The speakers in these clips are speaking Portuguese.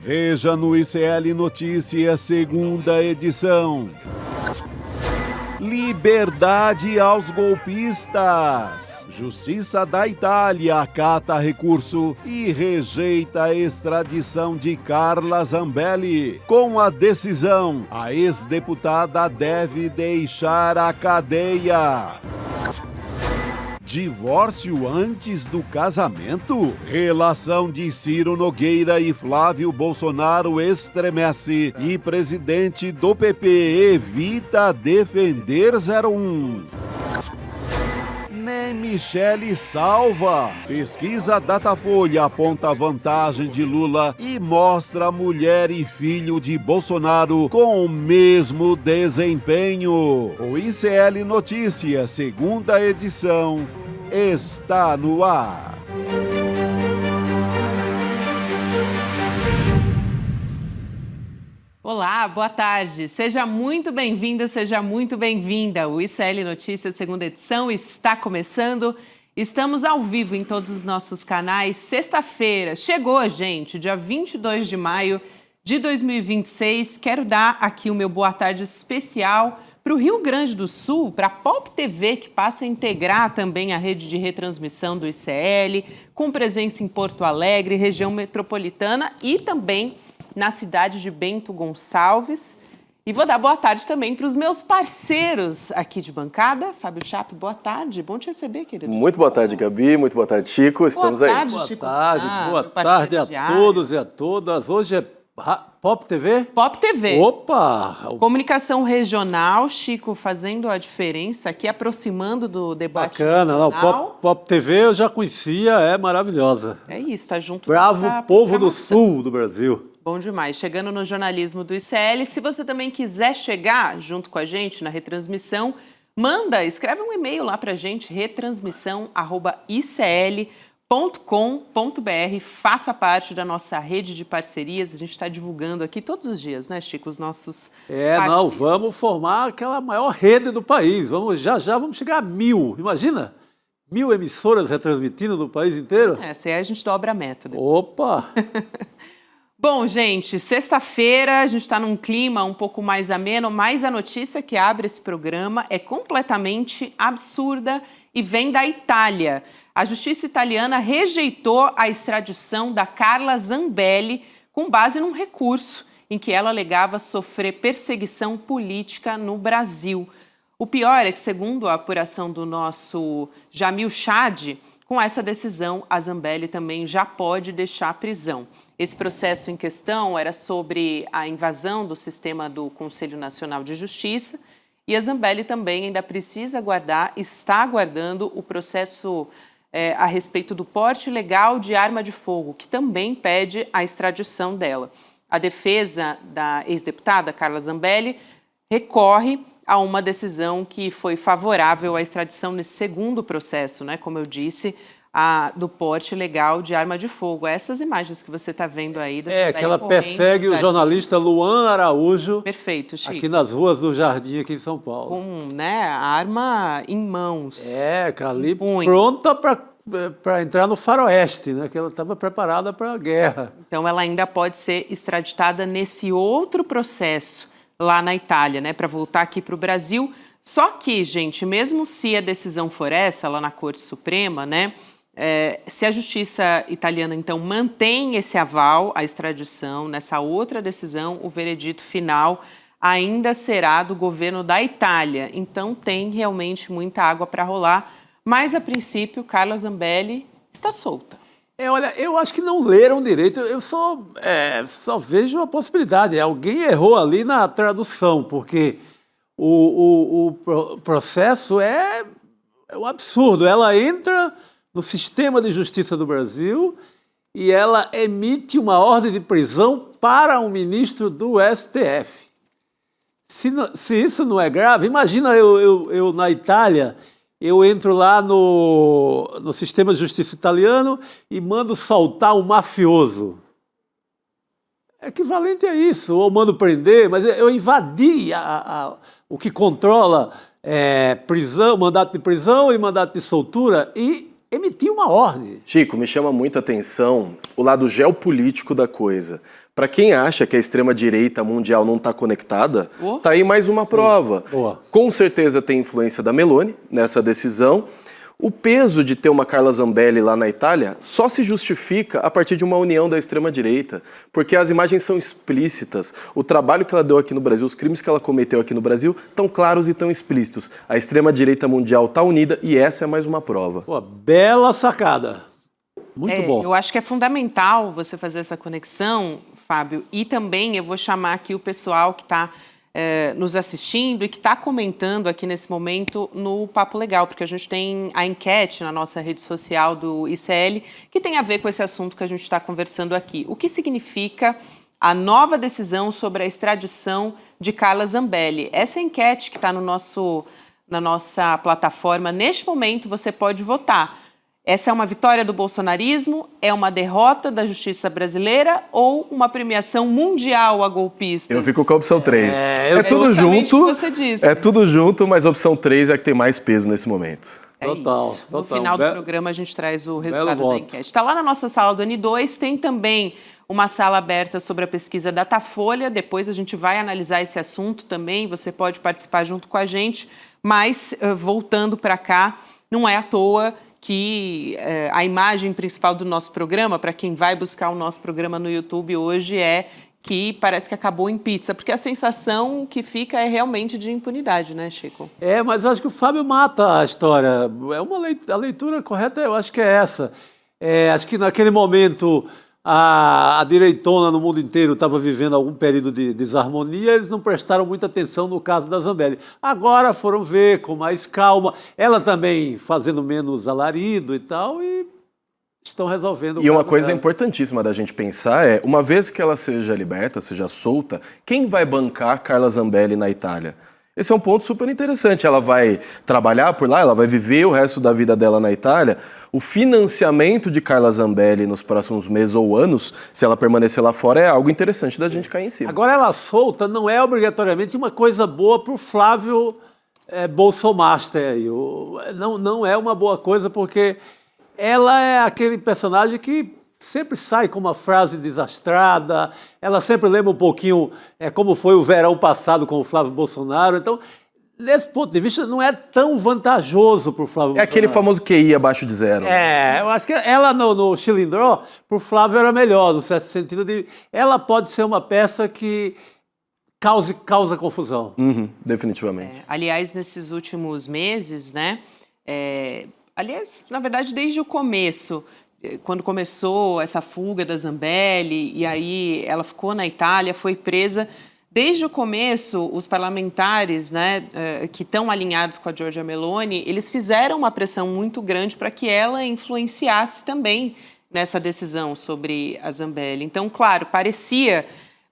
Veja no ICL Notícias, segunda edição. Liberdade aos golpistas. Justiça da Itália acata recurso e rejeita a extradição de Carla Zambelli. Com a decisão, a ex-deputada deve deixar a cadeia. Divórcio antes do casamento? Relação de Ciro Nogueira e Flávio Bolsonaro estremece e presidente do PP evita defender 01. Nem Michele salva. Pesquisa Datafolha aponta vantagem de Lula e mostra mulher e filho de Bolsonaro com o mesmo desempenho. O ICL Notícias, segunda edição, está no ar. Olá, boa tarde. Seja muito bem-vindo, seja muito bem-vinda. O ICL Notícias, segunda edição, está começando. Estamos ao vivo em todos os nossos canais. Sexta-feira, chegou, gente, dia 22 de maio de 2026. Quero dar aqui o meu boa tarde especial para o Rio Grande do Sul, para a Pop TV, que passa a integrar também a rede de retransmissão do ICL, com presença em Porto Alegre, região metropolitana e também na cidade de Bento Gonçalves. E vou dar boa tarde também para os meus parceiros aqui de bancada. Fábio Chape, boa tarde. Bom te receber, querido. Muito boa tarde, Gabi. Muito boa tarde, Chico. Estamos aí. Boa tarde a todos e a todas. Hoje é Pop TV? Pop TV. Opa! Comunicação regional, Chico, fazendo a diferença aqui, aproximando do debate bacana, nacional. Pop TV eu já conhecia, é maravilhosa. É isso, tá junto. Bravo povo do sul do Brasil. Bom demais. Chegando no jornalismo do ICL, se você também quiser chegar junto com a gente na retransmissão, escreve um e-mail lá pra gente, retransmissão@icl.com.br. Faça parte da nossa rede de parcerias. A gente está divulgando aqui todos os dias, né, Chico, os nossos parceiros. Vamos formar aquela maior rede do país. Já vamos chegar a 1000. Imagina? 1000 emissoras retransmitindo no país inteiro? Essa aí a gente dobra a meta depois. Opa! Bom, gente, sexta-feira, a gente está num clima um pouco mais ameno, mas a notícia que abre esse programa é completamente absurda e vem da Itália. A justiça italiana rejeitou a extradição da Carla Zambelli com base num recurso em que ela alegava sofrer perseguição política no Brasil. O pior é que, segundo a apuração do nosso Jamil Chad, com essa decisão, a Zambelli também já pode deixar a prisão. Esse processo em questão era sobre a invasão do sistema do Conselho Nacional de Justiça e a Zambelli também ainda precisa está aguardando o processo a respeito do porte ilegal de arma de fogo, que também pede a extradição dela. A defesa da ex-deputada Carla Zambelli recorre a uma decisão que foi favorável à extradição nesse segundo processo, né? Como eu disse, do porte ilegal de arma de fogo. Essas imagens que você está vendo aí. Que ela persegue o jornalista Luan Araújo. Perfeito, Chico. Aqui nas ruas do Jardim, aqui em São Paulo. Com a arma em mãos. Ali pronta para entrar no faroeste, né? Que ela estava preparada para a guerra. Então ela ainda pode ser extraditada nesse outro processo lá na Itália, né? Para voltar aqui para o Brasil. Só que, gente, mesmo se a decisão for essa, lá na Corte Suprema, né? Se a justiça italiana, então, mantém esse aval à extradição, nessa outra decisão, o veredito final ainda será do governo da Itália. Então, tem realmente muita água para rolar. Mas, a princípio, Carla Zambelli está solta. Olha, eu acho que não leram direito. Eu só vejo a possibilidade. Alguém errou ali na tradução, porque o processo é um absurdo. Ela entra no sistema de justiça do Brasil e ela emite uma ordem de prisão para um ministro do STF. Se isso não é grave, imagina eu na Itália, eu entro lá no sistema de justiça italiano e mando soltar um mafioso. É equivalente a isso, ou mando prender, mas eu invadi o que controla prisão, mandato de prisão e mandato de soltura, e emitir uma ordem. Chico, me chama muita atenção o lado geopolítico da coisa. Para quem acha que a extrema-direita mundial não está conectada, tá aí mais uma prova. Boa. Com certeza tem influência da Meloni nessa decisão. O peso de ter uma Carla Zambelli lá na Itália só se justifica a partir de uma união da extrema-direita, porque as imagens são explícitas. O trabalho que ela deu aqui no Brasil, os crimes que ela cometeu aqui no Brasil, estão claros e tão explícitos. A extrema-direita mundial está unida e essa é mais uma prova. Pô, bela sacada. Muito bom. Eu acho que é fundamental você fazer essa conexão, Fábio, e também eu vou chamar aqui o pessoal que está nos assistindo e que está comentando aqui nesse momento no Papo Legal, porque a gente tem a enquete na nossa rede social do ICL que tem a ver com esse assunto que a gente está conversando aqui. O que significa a nova decisão sobre a extradição de Carla Zambelli? Essa enquete que está na nossa plataforma, neste momento você pode votar. Essa é uma vitória do bolsonarismo? É uma derrota da justiça brasileira ou uma premiação mundial a golpistas? Eu fico com a opção 3. É tudo junto. O que você disse. É tudo junto, mas a opção 3 é a que tem mais peso nesse momento. Total. No final do programa a gente traz o resultado da enquete. Está lá na nossa sala do N2, tem também uma sala aberta sobre a pesquisa Datafolha. Depois a gente vai analisar esse assunto também, você pode participar junto com a gente. Mas, voltando para cá, não é à toa que a imagem principal do nosso programa, para quem vai buscar o nosso programa no YouTube hoje, é que parece que acabou em pizza, porque a sensação que fica é realmente de impunidade, né, Chico? Mas eu acho que o Fábio mata a história. A leitura correta, eu acho que é essa. Acho que naquele momento a direitona no mundo inteiro estava vivendo algum período de desarmonia, eles não prestaram muita atenção no caso da Zambelli. Agora foram ver com mais calma, ela também fazendo menos alarido e tal, e estão resolvendo o E uma caso coisa dela. importantíssima da gente pensar é, uma vez que ela seja liberta, seja solta, quem vai bancar Carla Zambelli na Itália? Esse é um ponto super interessante. Ela vai trabalhar por lá, ela vai viver o resto da vida dela na Itália. O financiamento de Carla Zambelli nos próximos meses ou anos, se ela permanecer lá fora, é algo interessante da gente cair em cima. Agora, ela solta não é obrigatoriamente uma coisa boa para o Flávio Bolsomaster. Não é uma boa coisa, porque ela é aquele personagem que sempre sai com uma frase desastrada, ela sempre lembra um pouquinho como foi o verão passado com o Flávio Bolsonaro. Então, desse ponto de vista, não é tão vantajoso para o Flávio Bolsonaro. É aquele famoso QI abaixo de 0. Eu acho que ela no Chilindró, para o Flávio era melhor, no certo sentido de... Ela pode ser uma peça que causa confusão. Definitivamente. Aliás, nesses últimos meses, né? Aliás, na verdade, desde o começo, quando começou essa fuga da Zambelli, e aí ela ficou na Itália, foi presa. Desde o começo, os parlamentares, né, que estão alinhados com a Giorgia Meloni, eles fizeram uma pressão muito grande para que ela influenciasse também nessa decisão sobre a Zambelli. Então, claro, parecia,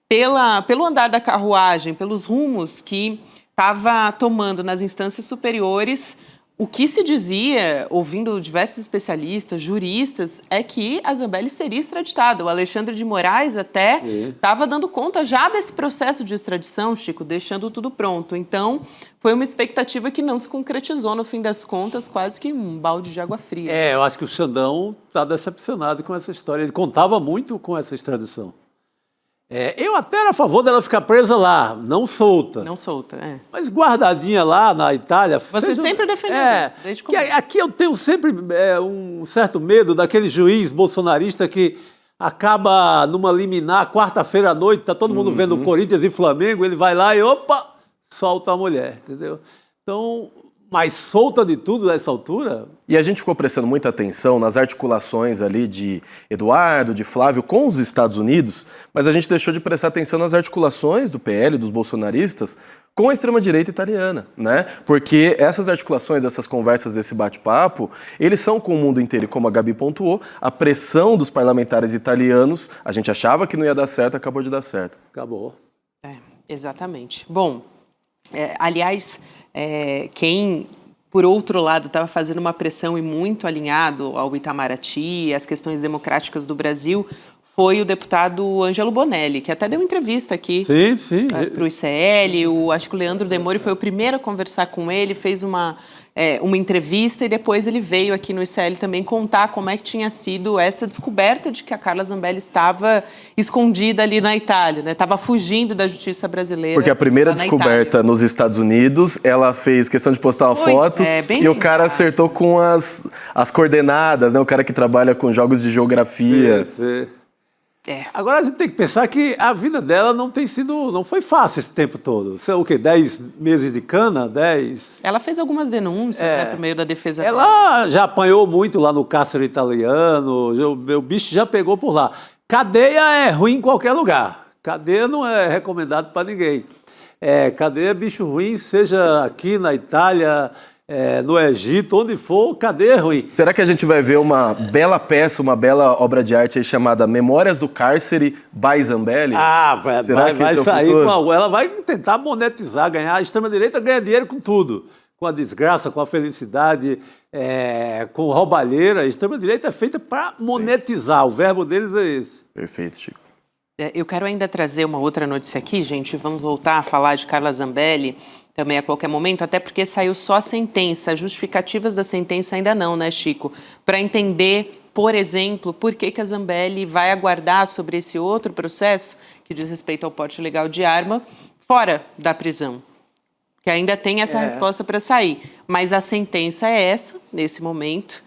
pelo andar da carruagem, pelos rumos que estava tomando nas instâncias superiores, o que se dizia, ouvindo diversos especialistas, juristas, é que a Zambelli seria extraditada. O Alexandre de Moraes até estava dando conta já desse processo de extradição, Chico, deixando tudo pronto. Então, foi uma expectativa que não se concretizou, no fim das contas, quase que um balde de água fria. Eu acho que o Xandão está decepcionado com essa história. Ele contava muito com essa extradição. Eu até era a favor dela ficar presa lá, não solta. Não solta, Mas guardadinha lá na Itália... Você sempre defendeu isso, desde o começo. Aqui eu tenho sempre um certo medo daquele juiz bolsonarista que acaba numa liminar, quarta-feira à noite, tá todo mundo vendo Corinthians e Flamengo, ele vai lá e, opa, solta a mulher, entendeu? Então... mais solta de tudo nessa altura. E a gente ficou prestando muita atenção nas articulações ali de Eduardo, de Flávio com os Estados Unidos, mas a gente deixou de prestar atenção nas articulações do PL, dos bolsonaristas, com a extrema-direita italiana, né? Porque essas articulações, essas conversas, esse bate-papo, eles são com o mundo inteiro. E como a Gabi pontuou, a pressão dos parlamentares italianos, a gente achava que não ia dar certo, acabou de dar certo. Acabou. Exatamente. Bom, aliás... quem, por outro lado, estava fazendo uma pressão e muito alinhado ao Itamaraty, às questões democráticas do Brasil, foi o deputado Ângelo Bonelli, que até deu entrevista aqui para o ICL. Acho que o Leandro Demori foi o primeiro a conversar com ele, fez uma uma entrevista e depois ele veio aqui no ICL também contar como é que tinha sido essa descoberta de que a Carla Zambelli estava escondida ali na Itália, né? Estava fugindo da justiça brasileira. Porque a primeira lá na descoberta Itália. nos Estados Unidos, ela fez questão de postar uma foto bem e o cara acertou com as coordenadas, né? O cara que trabalha com jogos de geografia. Agora a gente tem que pensar que a vida dela não foi fácil esse tempo todo. São o quê? 10 meses de cana? 10? Ela fez algumas denúncias, né, por meio da defesa dela. Ela já apanhou muito lá no cárcere italiano, o bicho já pegou por lá. Cadeia é ruim em qualquer lugar. Cadeia não é recomendado para ninguém. Cadeia é bicho ruim, seja aqui na Itália, no Egito, onde for, cadeia é ruim. Será que a gente vai ver uma bela peça, uma bela obra de arte aí chamada Memórias do Cárcere by Zambelli? Vai sair ela vai tentar monetizar, ganhar. A extrema-direita ganha dinheiro com tudo. Com a desgraça, com a felicidade, com roubalheira. A extrema-direita é feita para monetizar. O verbo deles é esse. Perfeito, Chico. Eu quero ainda trazer uma outra notícia aqui, gente. Vamos voltar a falar de Carla Zambelli também a qualquer momento, até porque saiu só a sentença, as justificativas da sentença ainda não, né, Chico? Para entender, por exemplo, por que a Zambelli vai aguardar sobre esse outro processo, que diz respeito ao porte ilegal de arma, fora da prisão. Que ainda tem essa resposta para sair. Mas a sentença é essa, nesse momento.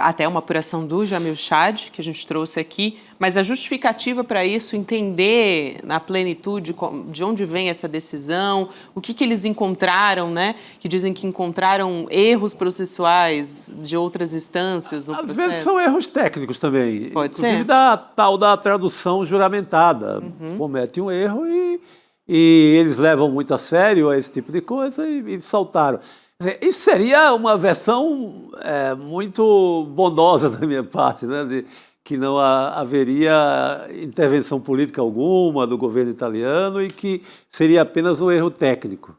Até uma apuração do Jamil Chad, que a gente trouxe aqui, mas a justificativa para isso, entender na plenitude de onde vem essa decisão, o que eles encontraram, né? Que dizem que encontraram erros processuais de outras instâncias no processo. Às vezes são erros técnicos também. Pode Inclusive ser. da tal da tradução juramentada. Comete um erro e eles levam muito a sério esse tipo de coisa e saltaram. Isso seria uma versão muito bondosa da minha parte, né? Que não haveria intervenção política alguma do governo italiano e que seria apenas um erro técnico.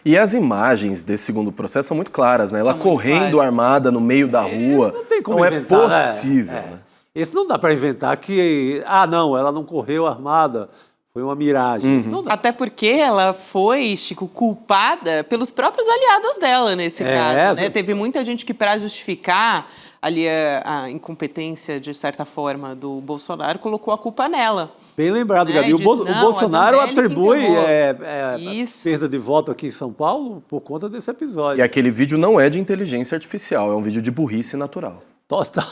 E as imagens desse segundo processo são muito claras, né? Ela correndo armada no meio da rua. Não tem como não inventar, é possível. Né? Esse não dá para inventar que... não, ela não correu armada. Foi uma miragem. Não dá. Até porque ela foi, Chico, culpada pelos próprios aliados dela nesse caso. Né? Teve muita gente que, para justificar ali a incompetência, de certa forma, do Bolsonaro, colocou a culpa nela. Bem lembrado, Gabi. O Bolsonaro atribui a perda de voto aqui em São Paulo por conta desse episódio. E aquele vídeo não é de inteligência artificial, é um vídeo de burrice natural. Total,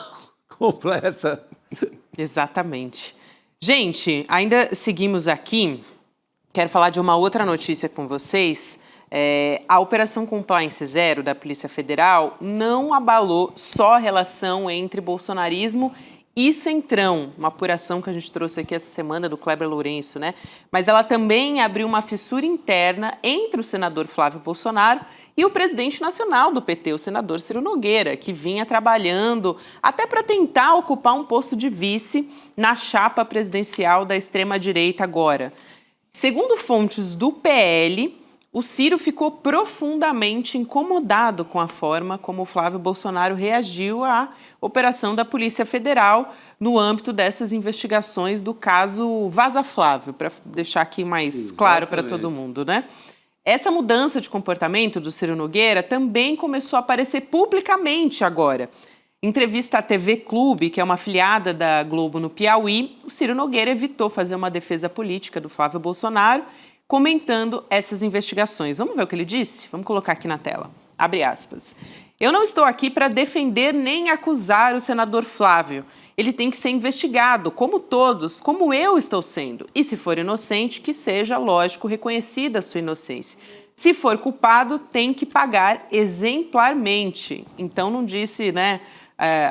completa. Exatamente. Gente, ainda seguimos aqui. Quero falar de uma outra notícia com vocês. A Operação Compliance Zero da Polícia Federal não abalou só a relação entre bolsonarismo e Centrão, uma apuração que a gente trouxe aqui essa semana do Kleber Lourenço, né? Mas ela também abriu uma fissura interna entre o senador Flávio Bolsonaro e o presidente nacional do PT, o senador Ciro Nogueira, que vinha trabalhando até para tentar ocupar um posto de vice na chapa presidencial da extrema-direita agora. Segundo fontes do PL, o Ciro ficou profundamente incomodado com a forma como o Flávio Bolsonaro reagiu à operação da Polícia Federal no âmbito dessas investigações do caso Vaza Flávio, para deixar aqui mais claro para todo mundo, né? Essa mudança de comportamento do Ciro Nogueira também começou a aparecer publicamente agora. Em entrevista à TV Clube, que é uma afiliada da Globo no Piauí, o Ciro Nogueira evitou fazer uma defesa política do Flávio Bolsonaro, comentando essas investigações. Vamos ver o que ele disse? Vamos colocar aqui na tela. Abre aspas. Eu não estou aqui para defender nem acusar o senador Flávio. Ele tem que ser investigado, como todos, como eu estou sendo. E se for inocente, que seja, lógico, reconhecida a sua inocência. Se for culpado, tem que pagar exemplarmente. Então não disse, né,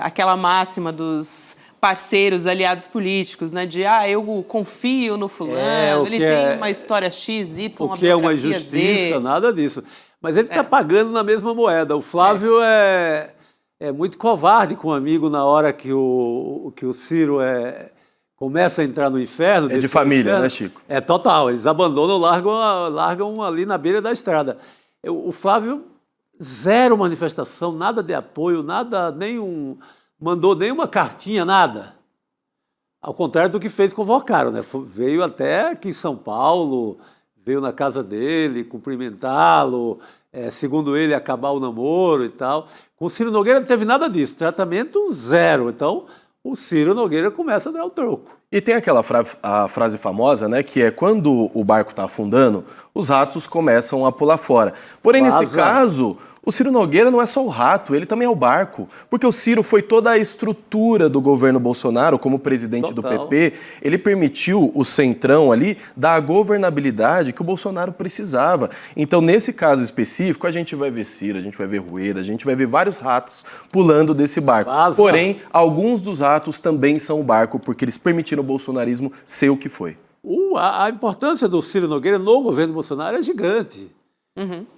aquela máxima dos parceiros, aliados políticos, né, de eu confio no fulano, ele tem uma história X, Y, uma biografia Z. O que é uma injustiça, nada disso. Mas ele está pagando na mesma moeda. O Flávio é muito covarde com o amigo na hora que o Ciro começa a entrar no inferno. É de família, né, Chico? É total. Eles abandonam, largam ali na beira da estrada. O Flávio, zero manifestação, nada de apoio, nada, mandou nenhuma cartinha, nada. Ao contrário do que fez convocaram, né? Veio até aqui em São Paulo, veio na casa dele cumprimentá-lo, segundo ele, acabar o namoro e tal. Com o Ciro Nogueira não teve nada disso, tratamento zero. Então, o Ciro Nogueira começa a dar o troco. E tem aquela a frase famosa, né, que é quando o barco está afundando, os ratos começam a pular fora. Porém, nesse caso, o Ciro Nogueira não é só o rato, ele também é o barco. Porque o Ciro foi toda a estrutura do governo Bolsonaro, como presidente do PP, ele permitiu o centrão ali dar a governabilidade que o Bolsonaro precisava. Então, nesse caso específico, a gente vai ver Ciro, a gente vai ver Rueda, a gente vai ver vários ratos pulando desse barco. Porém, alguns dos ratos também são o barco, porque eles permitiram o bolsonarismo ser o que foi. A importância do Ciro Nogueira no governo Bolsonaro é gigante.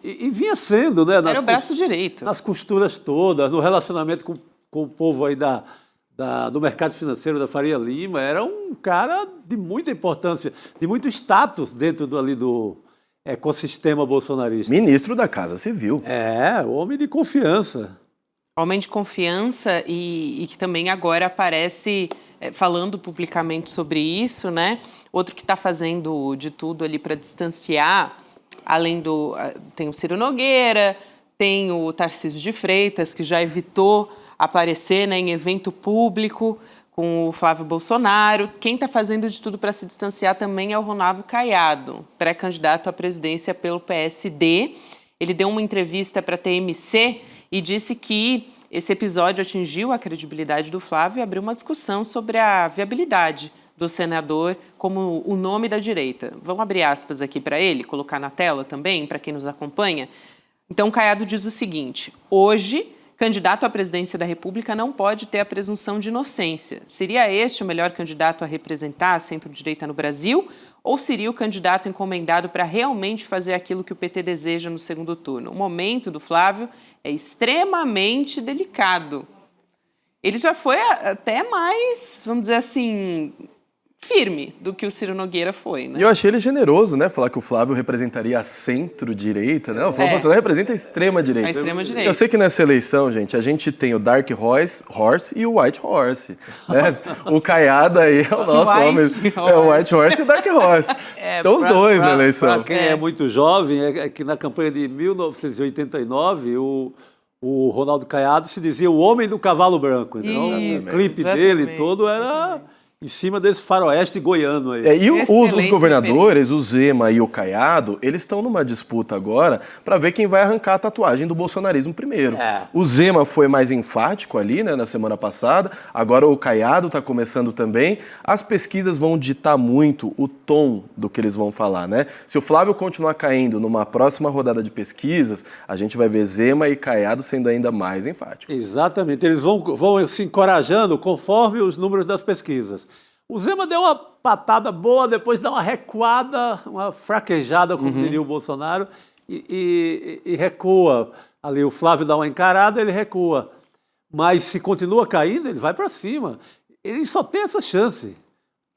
E vinha sendo, né? Era o braço direito. Nas costuras todas, no relacionamento com o povo aí do mercado financeiro da Faria Lima. Era um cara de muita importância, de muito status dentro do ecossistema bolsonarista. Ministro da Casa Civil. Homem de confiança. Homem de confiança e que também agora aparece falando publicamente sobre isso, né? Outro que está fazendo de tudo ali para distanciar, além do... Tem o Ciro Nogueira, tem o Tarcísio de Freitas, que já evitou aparecer, né, em evento público com o Flávio Bolsonaro. Quem está fazendo de tudo para se distanciar também é o Ronaldo Caiado, pré-candidato à presidência pelo PSD. Ele deu uma entrevista para a TMC e disse que esse episódio atingiu a credibilidade do Flávio e abriu uma discussão sobre a viabilidade do senador como o nome da direita. Vamos abrir aspas aqui para ele, colocar na tela também, para quem nos acompanha. Então, Caiado diz o seguinte: hoje, candidato à presidência da República não pode ter a presunção de inocência. Seria este o melhor candidato a representar a centro-direita no Brasil? Ou seria o candidato encomendado para realmente fazer aquilo que o PT deseja no segundo turno? O momento do Flávio é extremamente delicado. Ele já foi até mais, vamos dizer assim, firme do que o Ciro Nogueira foi, né? E eu achei ele generoso, né? Falar que o Flávio representaria a centro-direita, né? O Flávio Bolsonaro representa a extrema-direita. A extrema-direita. Eu sei que nessa eleição, gente, a gente tem o Dark Horse e o White Horse. Né? O Caiado aí é o nosso homem. É o White Horse e o Dark Horse. Então os dois na eleição. Para quem é muito jovem, é que na campanha de 1989, o Ronaldo Caiado se dizia o homem do cavalo branco. Então, o clipe dele todo era em cima desse faroeste goiano aí. E os governadores, o Zema e o Caiado, eles estão numa disputa agora para ver quem vai arrancar a tatuagem do bolsonarismo primeiro. O Zema foi mais enfático ali, né, na semana passada, agora o Caiado está começando também. As pesquisas vão ditar muito o tom do que eles vão falar, né? Se o Flávio continuar caindo numa próxima rodada de pesquisas, a gente vai ver Zema e Caiado sendo ainda mais enfáticos. Exatamente, eles vão se encorajando conforme os números das pesquisas. O Zema deu uma patada boa, depois dá uma recuada, uma fraquejada, como diria o Bolsonaro, e recua. Ali o Flávio dá uma encarada, ele recua. Mas se continua caindo, ele vai para cima. Ele só tem essa chance,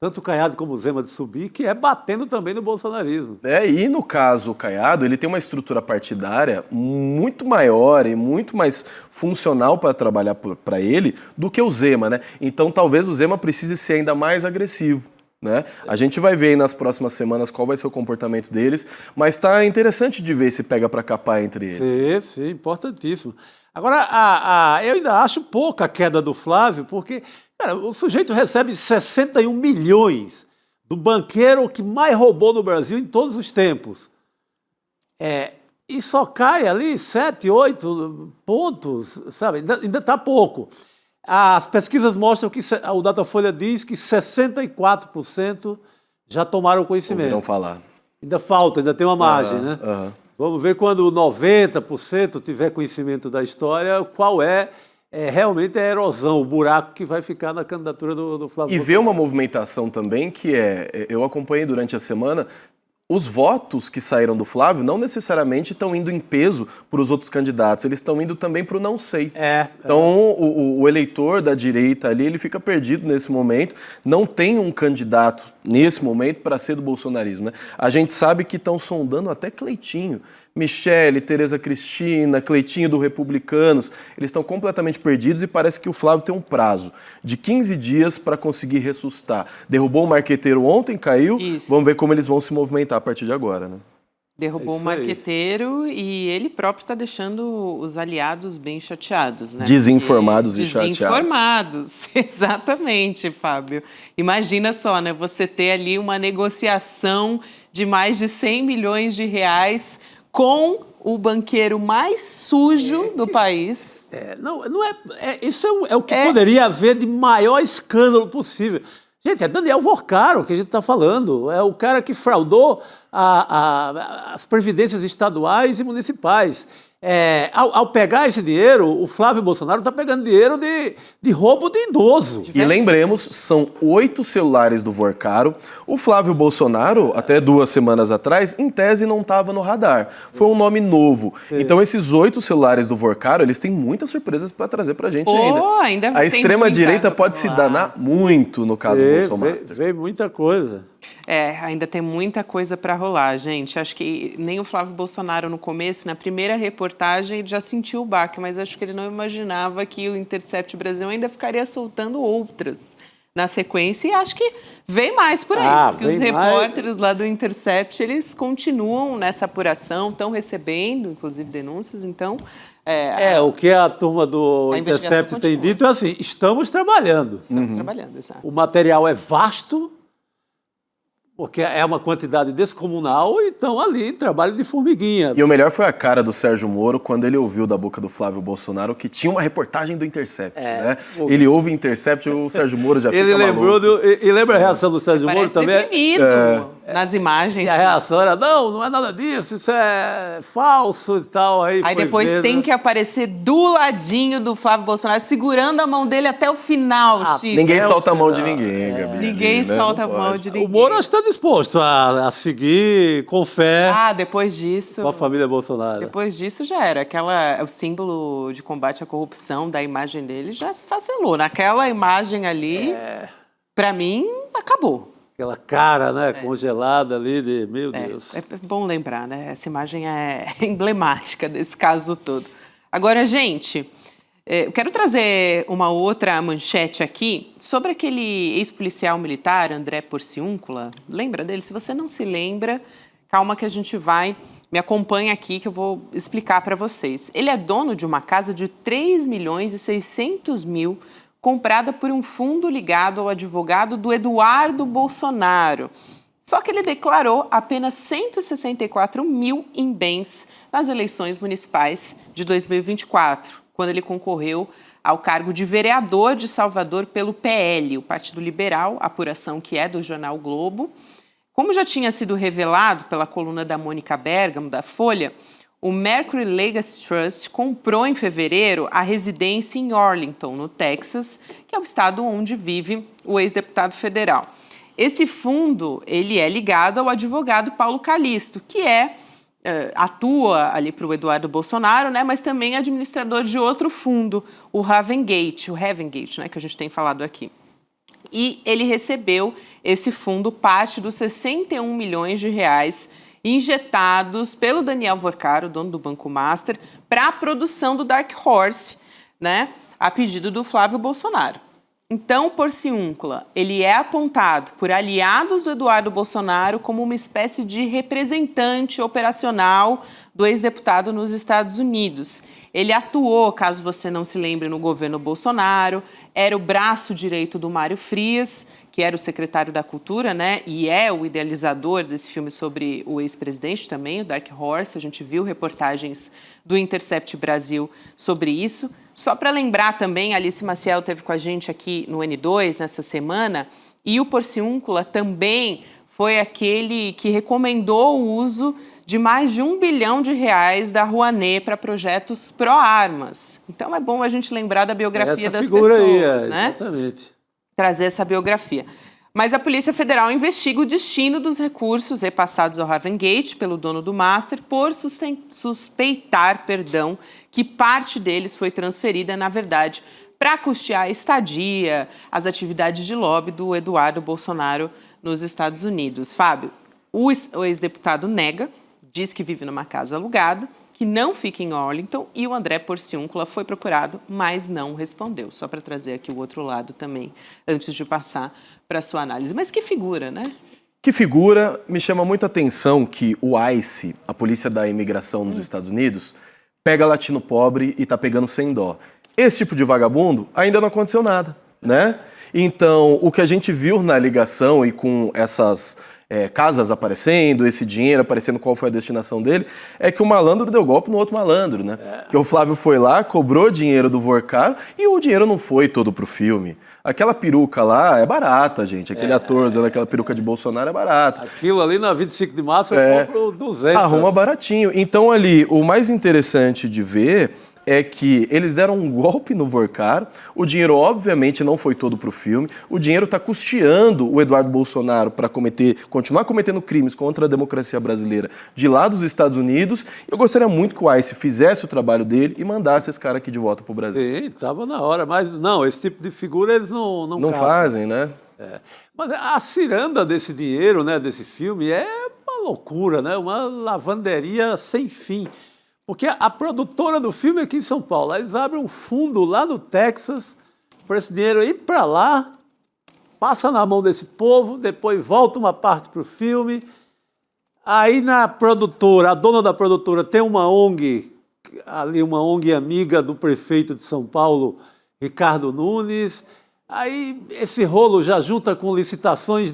tanto o Caiado como o Zema, de subir, que é batendo também no bolsonarismo. E no caso o Caiado, ele tem uma estrutura partidária muito maior e muito mais funcional para trabalhar para ele do que o Zema, né? Então talvez o Zema precise ser ainda mais agressivo, né? A gente vai ver aí nas próximas semanas qual vai ser o comportamento deles, mas está interessante de ver se pega para capar entre eles. Sim, importantíssimo. Agora, eu ainda acho pouca a queda do Flávio, porque cara, o sujeito recebe 61 milhões do banqueiro que mais roubou no Brasil em todos os tempos. E só cai ali 7, 8 pontos, sabe? Ainda está pouco. As pesquisas mostram que o Datafolha diz que 64% já tomaram conhecimento. Ouviram falar. Ainda falta, ainda tem uma margem, né? Vamos ver quando 90% tiver conhecimento da história, qual é realmente a erosão, o buraco que vai ficar na candidatura do Flávio. E ver uma movimentação também que eu acompanhei durante a semana, os votos que saíram do Flávio não necessariamente estão indo em peso para os outros candidatos, eles estão indo também para o não sei. Então, o eleitor da direita ali, ele fica perdido nesse momento, não tem um candidato nesse momento para ser do bolsonarismo, né? A gente sabe que estão sondando até Cleitinho, Michele, Tereza Cristina, Cleitinho do Republicanos, eles estão completamente perdidos e parece que o Flávio tem um prazo de 15 dias para conseguir ressuscitar. Derrubou o marqueteiro ontem, caiu, Isso. Vamos ver como eles vão se movimentar a partir de agora, né? Derrubou o marqueteiro e ele próprio está deixando os aliados bem chateados, né? Desinformados e chateados. Desinformados, exatamente, Fábio. Imagina só, né? Você ter ali uma negociação de mais de 100 milhões de reais com o banqueiro mais sujo do país. Isso é o que poderia haver de maior escândalo possível. Gente, é Daniel Vorcaro que a gente está falando. É o cara que fraudou as previdências estaduais e municipais. Ao pegar esse dinheiro, o Flávio Bolsonaro está pegando dinheiro de roubo de idoso. E lembremos, são 8 celulares do Vorcaro. O Flávio Bolsonaro, até 2 semanas atrás, em tese não estava no radar. Foi um nome novo. Então esses 8 celulares do Vorcaro, eles têm muitas surpresas para trazer para a gente ainda. A extrema-direita pode se danar muito no caso Bolsonaro. Veio muita coisa. Ainda tem muita coisa para rolar, gente. Acho que nem o Flávio Bolsonaro no começo, na primeira reportagem, ele já sentiu o baque, mas acho que ele não imaginava que o Intercept Brasil ainda ficaria soltando outras na sequência, e acho que vem mais por aí, porque os repórteres lá do Intercept, eles continuam nessa apuração, estão recebendo, inclusive, denúncias, então... o que a turma do Intercept tem dito é assim, estamos trabalhando. Estamos trabalhando, exato. O material é vasto, porque é uma quantidade descomunal, então ali, trabalho de formiguinha. E o melhor foi a cara do Sérgio Moro quando ele ouviu da boca do Flávio Bolsonaro que tinha uma reportagem do Intercept, né? Ele ouve Intercept e o Sérgio Moro já fica maluco. E lembra a reação do Sérgio Moro também? Deprimido nas imagens. E a reação era, não é nada disso, isso é falso e tal. Aí depois tem que aparecer do ladinho do Flávio Bolsonaro, segurando a mão dele até o final, Chico. Ninguém solta a mão de ninguém, Gabi. Ninguém solta a mão de ninguém. O Moro está disposto a seguir com fé depois disso, com a família Bolsonaro. Depois disso já era. O símbolo de combate à corrupção da imagem dele já se esfacelou. Naquela imagem ali, para mim, acabou. Aquela cara, né, congelada ali de... Meu Deus. É bom lembrar, né? Essa imagem é emblemática desse caso todo. Agora, gente... Eu quero trazer uma outra manchete aqui sobre aquele ex-policial militar, André Porciúncula. Lembra dele? Se você não se lembra, calma que a gente vai... Me acompanha aqui que eu vou explicar para vocês. Ele é dono de uma casa de 3.600.000, comprada por um fundo ligado ao advogado do Eduardo Bolsonaro. Só que ele declarou apenas 164 mil em bens nas eleições municipais de 2024. Quando ele concorreu ao cargo de vereador de Salvador pelo PL, o Partido Liberal, apuração que é do jornal Globo. Como já tinha sido revelado pela coluna da Mônica Bergamo, da Folha, o Mercury Legacy Trust comprou em fevereiro a residência em Arlington, no Texas, que é o estado onde vive o ex-deputado federal. Esse fundo ele é ligado ao advogado Paulo Calixto, que atua ali para o Eduardo Bolsonaro, né, mas também é administrador de outro fundo, o Ravengate, né, que a gente tem falado aqui. E ele recebeu esse fundo parte dos 61 milhões de reais injetados pelo Daniel Vorcaro, dono do Banco Master, para a produção do Dark Horse, né, a pedido do Flávio Bolsonaro. Então, Porciúncula, ele é apontado por aliados do Eduardo Bolsonaro como uma espécie de representante operacional do ex-deputado nos Estados Unidos. Ele atuou, caso você não se lembre, no governo Bolsonaro, era o braço direito do Mário Frias, que era o secretário da Cultura, né? E é o idealizador desse filme sobre o ex-presidente também, o Dark Horse. A gente viu reportagens do Intercept Brasil sobre isso. Só para lembrar também, a Alice Maciel esteve com a gente aqui no N2 nessa semana, e o Porciúncula também foi aquele que recomendou o uso de mais de R$1 bilhão da Rouanet para projetos pró-armas. Então é bom a gente lembrar da biografia das pessoas, né? Exatamente. Trazer essa biografia. Mas a Polícia Federal investiga o destino dos recursos repassados ao Ravengate pelo dono do Master por suspeitar, que parte deles foi transferida, na verdade, para custear a estadia, as atividades de lobby do Eduardo Bolsonaro nos Estados Unidos. Fábio, o ex-deputado nega, diz que vive numa casa alugada, que não fica em Arlington, e o André Porciúncula foi procurado, mas não respondeu. Só para trazer aqui o outro lado também, antes de passar para a sua análise. Mas que figura, né? Que figura, me chama muita atenção que o ICE, a Polícia da Imigração nos Estados Unidos, pega latino pobre e tá pegando sem dó. Esse tipo de vagabundo ainda não aconteceu nada, né? Então, o que a gente viu na ligação e com essas casas aparecendo, esse dinheiro aparecendo, qual foi a destinação dele, é que o malandro deu golpe no outro malandro, né? Que o Flávio foi lá, cobrou dinheiro do Vorcaro e o dinheiro não foi todo pro filme. Aquela peruca lá é barata, gente. Aquele ator usando aquela peruca de Bolsonaro é barata. Aquilo ali na 25 de março eu compro 200. Arruma baratinho. Então ali, o mais interessante de ver é que eles deram um golpe no Vorcaro, o dinheiro obviamente não foi todo para o filme, o dinheiro está custeando o Eduardo Bolsonaro para continuar cometendo crimes contra a democracia brasileira de lá dos Estados Unidos. Eu gostaria muito que o ICE fizesse o trabalho dele e mandasse esse cara aqui de volta para o Brasil. Sim, estava na hora, mas não, esse tipo de figura eles não fazem, né? Mas a ciranda desse dinheiro, né, desse filme, é uma loucura, né? Uma lavanderia sem fim. Porque a produtora do filme é aqui em São Paulo. Eles abrem um fundo lá no Texas para esse dinheiro ir para lá, passa na mão desse povo, depois volta uma parte para o filme. Aí na produtora, a dona da produtora tem uma ONG, ali uma ONG amiga do prefeito de São Paulo, Ricardo Nunes. Aí esse rolo já junta com licitações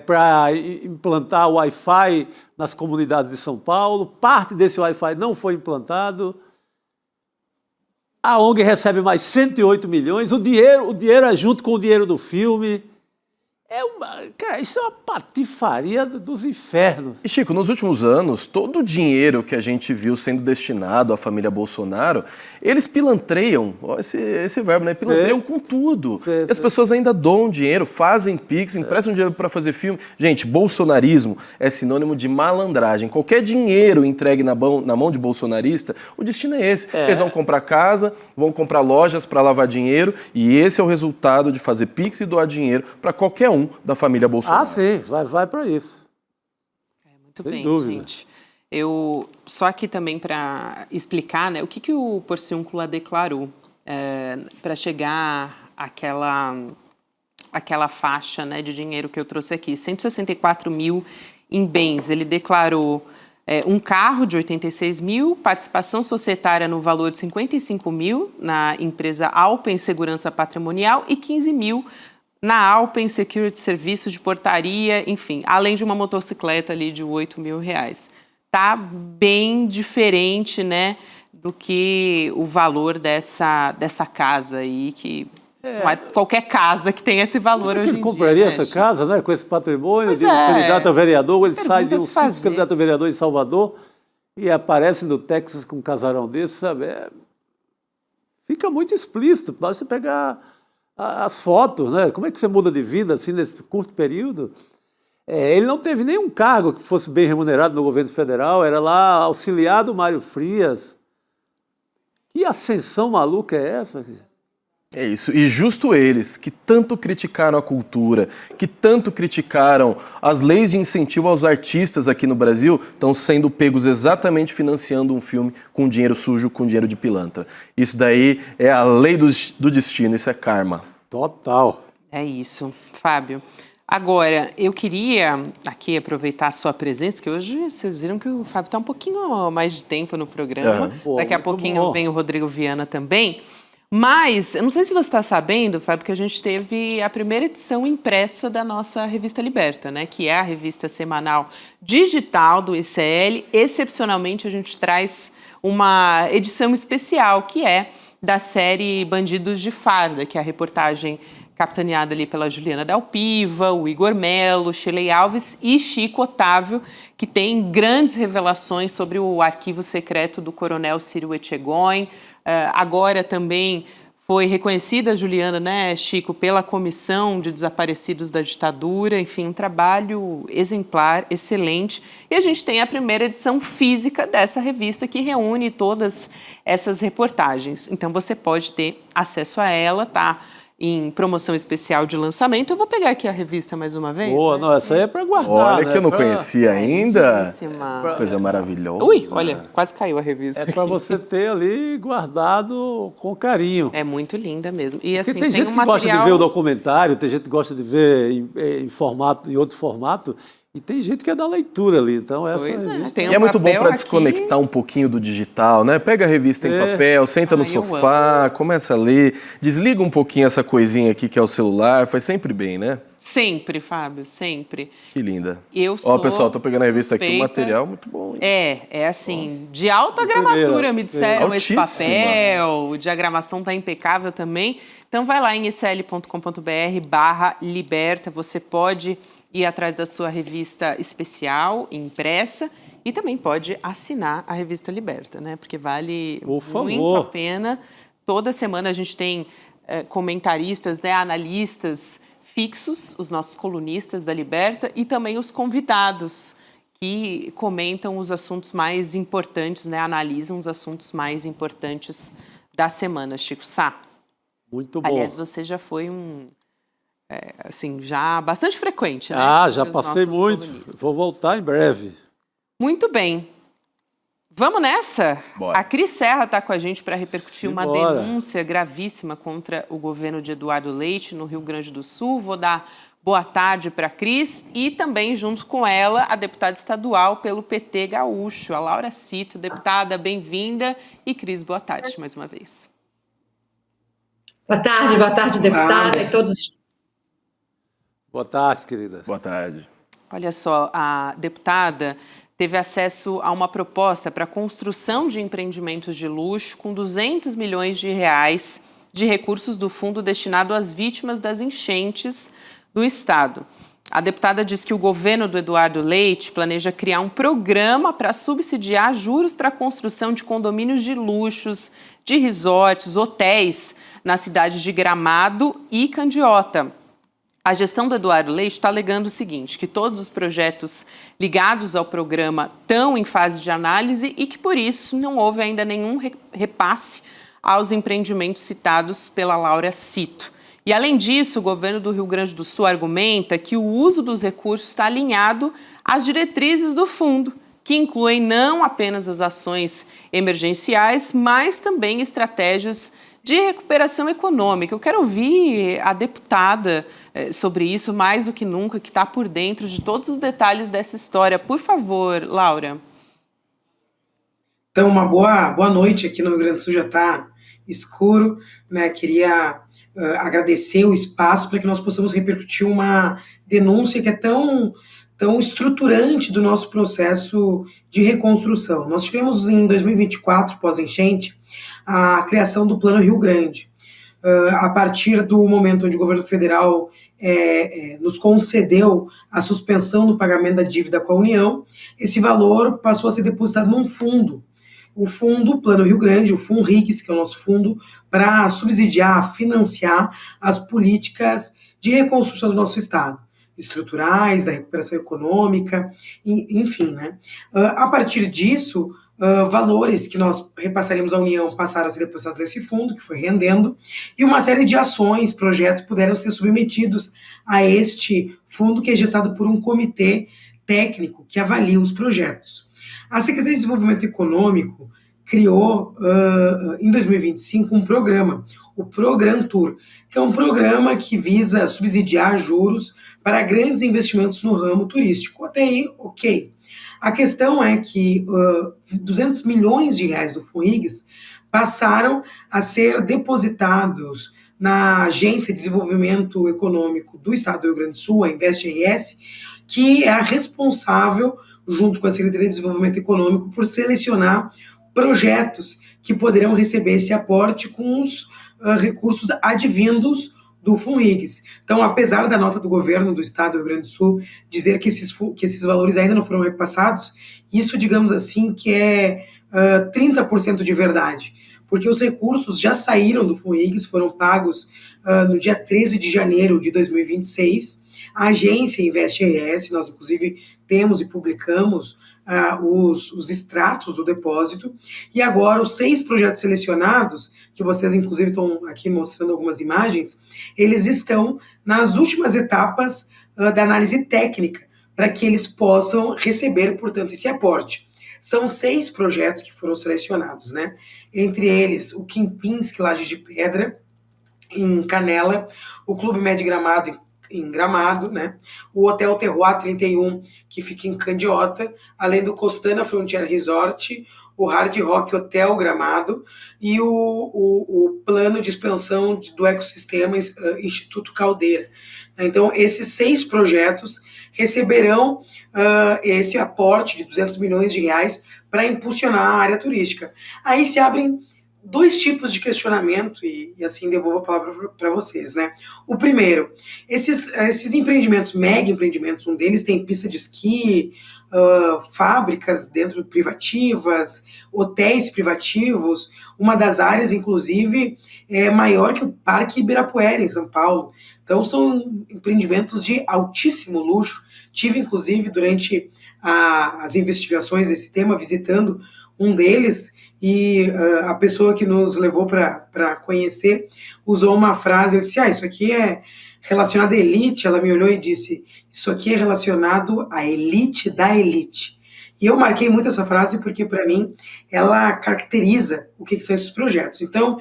para implantar o Wi-Fi nas comunidades de São Paulo. Parte desse Wi-Fi não foi implantado. A ONG recebe mais 108 milhões. O dinheiro é junto com o dinheiro do filme. Cara, isso é uma patifaria dos infernos. E Chico, nos últimos anos, todo o dinheiro que a gente viu sendo destinado à família Bolsonaro, eles pilantreiam, esse verbo, né? Pilantreiam com tudo. E as pessoas ainda doam dinheiro, fazem pix, emprestam dinheiro para fazer filme. Gente, bolsonarismo é sinônimo de malandragem. Qualquer dinheiro entregue na mão de bolsonarista, o destino é esse. Eles vão comprar casa, vão comprar lojas para lavar dinheiro, e esse é o resultado de fazer pix e doar dinheiro para qualquer um da família Bolsonaro. Ah, sim, vai para isso. Muito Sem bem, dúvida. gente. Eu só aqui também para explicar, né, o que o Porciúncula declarou para chegar àquela faixa, né, de dinheiro que eu trouxe aqui, 164 mil em bens. Ele declarou um carro de 86 mil, participação societária no valor de 55 mil na empresa Alpen Segurança Patrimonial e 15 mil na Alpen Security Serviços de Portaria, enfim, além de uma motocicleta ali de 8 mil reais. Tá bem diferente, né, do que o valor dessa casa aí, que qualquer casa que tenha esse valor hoje em dia. Ele compraria né, essa Chico? casa, né, com esse patrimônio Pois de um candidato a vereador, ele sai de um Pergunta se fazer. simples candidato a vereador em Salvador e aparece no Texas com um casarão desse, sabe? Fica muito explícito, basta você pegar as fotos, né? Como é que você muda de vida assim nesse curto período? Ele não teve nenhum cargo que fosse bem remunerado no governo federal, era lá auxiliar do Mário Frias. Que ascensão maluca é essa? É isso, e justo eles, que tanto criticaram a cultura, que tanto criticaram as leis de incentivo aos artistas aqui no Brasil, estão sendo pegos exatamente financiando um filme com dinheiro sujo, com dinheiro de pilantra. Isso daí é a lei do destino, isso é karma. Total. É isso, Fábio. Agora, eu queria aqui aproveitar a sua presença, que hoje vocês viram que o Fábio está um pouquinho mais de tempo no programa. Daqui a pouquinho vem o Rodrigo Viana também. Mas, eu não sei se você está sabendo, Fábio, que a gente teve a primeira edição impressa da nossa Revista Liberta, né? Que é a revista semanal digital do ICL. Excepcionalmente, a gente traz uma edição especial, que é da série Bandidos de Farda, que é a reportagem capitaneada ali pela Juliana Dalpiva, o Igor Melo, Shirley Alves e Chico Otávio, que tem grandes revelações sobre o arquivo secreto do coronel Ciro Etchegóin. Agora também foi reconhecida a Juliana, né, Chico, pela Comissão de Desaparecidos da Ditadura. Enfim, um trabalho exemplar, excelente. E a gente tem a primeira edição física dessa revista que reúne todas essas reportagens. Então você pode ter acesso a ela, tá em promoção especial de lançamento. Eu vou pegar aqui a revista mais uma vez. Boa, né? não, essa aí é para guardar. Olha né? que eu não conhecia ainda. Belíssima. Coisa maravilhosa. Ui, olha, quase caiu a revista. É para aqui. você ter ali guardado com carinho. É muito linda mesmo. E Porque assim, tem gente um que gosta de material... ver o documentário, tem gente que gosta de ver em outro formato, e tem gente que é da leitura ali. Então, essa Pois é, revista tem E é muito bom papel para aqui. desconectar um pouquinho do digital, né? Pega a revista em papel, senta no Ai, eu sofá, começa a ler, desliga um pouquinho essa coisinha aqui que é o celular, faz sempre bem, né? Sempre, Fábio, sempre. Que linda. Eu sou Ó, pessoal, tô pegando a revista aqui, o suspeita. material muito bom. Hein? É assim, de alta gramatura, me disseram esse Altíssima. papel, a diagramação tá impecável também. Então vai lá em icl.com.br/liberta, você pode ir atrás da sua revista especial, impressa, e também pode assinar a revista Liberta, né? Porque vale Por muito favor. a pena. Toda semana a gente tem comentaristas, né, analistas fixos, os nossos colunistas da Liberta, e também os convidados que comentam os assuntos mais importantes, né, analisam os assuntos mais importantes da semana. Chico Sá, Muito bom. aliás, você já foi assim, já bastante frequente, né? Já entre os passei nossos muito. colunistas. Vou voltar em breve. Muito bem. Vamos nessa? Bora. A Cris Serra está com a gente para repercutir uma Simbora. denúncia gravíssima contra o governo de Eduardo Leite, no Rio Grande do Sul. Vou dar boa tarde para a Cris e também, junto com ela, a deputada estadual pelo PT Gaúcho, a Laura Cito. Deputada, bem-vinda. E Cris, boa tarde mais uma vez. Boa tarde, deputada e todos. Boa tarde, queridas. Boa tarde. Olha só, a deputada teve acesso a uma proposta para a construção de empreendimentos de luxo com 200 milhões de reais de recursos do fundo destinado às vítimas das enchentes do estado. A deputada diz que o governo do Eduardo Leite planeja criar um programa para subsidiar juros para a construção de condomínios de luxos, de resorts, hotéis na cidade de Gramado e Candiota. A gestão do Eduardo Leite está alegando o seguinte, que todos os projetos ligados ao programa estão em fase de análise e que, por isso, não houve ainda nenhum repasse aos empreendimentos citados pela Laura Cito. E, além disso, o governo do Rio Grande do Sul argumenta que o uso dos recursos está alinhado às diretrizes do fundo, que incluem não apenas as ações emergenciais, mas também estratégias de recuperação econômica. Eu quero ouvir a deputada sobre isso, mais do que nunca, que está por dentro de todos os detalhes dessa história. Por favor, Laura. Então, uma boa noite. Aqui no Rio Grande do Sul já está escuro, né? Queria agradecer o espaço para que nós possamos repercutir uma denúncia que é tão estruturante do nosso processo de reconstrução. Nós tivemos em 2024, pós-enchente, a criação do Plano Rio Grande. A partir do momento onde o governo federal nos concedeu a suspensão do pagamento da dívida com a União, esse valor passou a ser depositado num fundo. O fundo Plano Rio Grande, o FUNRIGS, que é o nosso fundo, para subsidiar, financiar as políticas de reconstrução do nosso Estado, estruturais, da recuperação econômica, enfim, né? A partir disso, valores que nós repassaríamos à União passaram a ser depositados nesse fundo, que foi rendendo, e uma série de ações, projetos puderam ser submetidos a este fundo, que é gestado por um comitê técnico que avalia os projetos. A Secretaria de Desenvolvimento Econômico criou, em 2025, um programa, o Prograntur, que é um programa que visa subsidiar juros para grandes investimentos no ramo turístico. Até aí, ok. A questão é que 200 milhões de reais do FUNRIGS passaram a ser depositados na Agência de Desenvolvimento Econômico do Estado do Rio Grande do Sul, a InvestRS, que é a responsável, junto com a Secretaria de Desenvolvimento Econômico, por selecionar projetos que poderão receber esse aporte com os recursos advindos do FUNRIGS. Então, apesar da nota do governo do Estado do Rio Grande do Sul dizer que esses valores ainda não foram repassados, isso, digamos assim, que é 30% de verdade, porque os recursos já saíram do FUNRIGS, foram pagos no dia 13 de janeiro de 2026. A agência InvestRS, nós inclusive temos e publicamos os extratos do depósito, e agora os 6 projetos selecionados, que vocês inclusive estão aqui mostrando algumas imagens, eles estão nas últimas etapas da análise técnica, para que eles possam receber, portanto, esse aporte. São 6 projetos que foram selecionados, né? Entre eles, o Kempinski Laje de Pedra, em Canela, o Clube Med Gramado, em Gramado, né? O Hotel Terroir 31, que fica em Candiota, além do Costana Frontier Resort, o Hard Rock Hotel Gramado e o plano de expansão do ecossistema Instituto Caldeira. Então, esses 6 projetos receberão esse aporte de 200 milhões de reais para impulsionar a área turística. Aí se abrem 2 tipos de questionamento e assim devolvo a palavra para vocês, né? O primeiro, esses empreendimentos, mega empreendimentos, um deles tem pista de esqui, fábricas dentro privativas, hotéis privativos, uma das áreas, inclusive, é maior que o Parque Ibirapuera, em São Paulo. Então, são empreendimentos de altíssimo luxo. Tive, inclusive, durante as investigações desse tema, visitando um deles, e a pessoa que nos levou para conhecer usou uma frase, eu disse, isso aqui é relacionado à elite. Ela me olhou e disse, isso aqui é relacionado à elite da elite. E eu marquei muito essa frase porque, para mim, ela caracteriza o que são esses projetos. Então,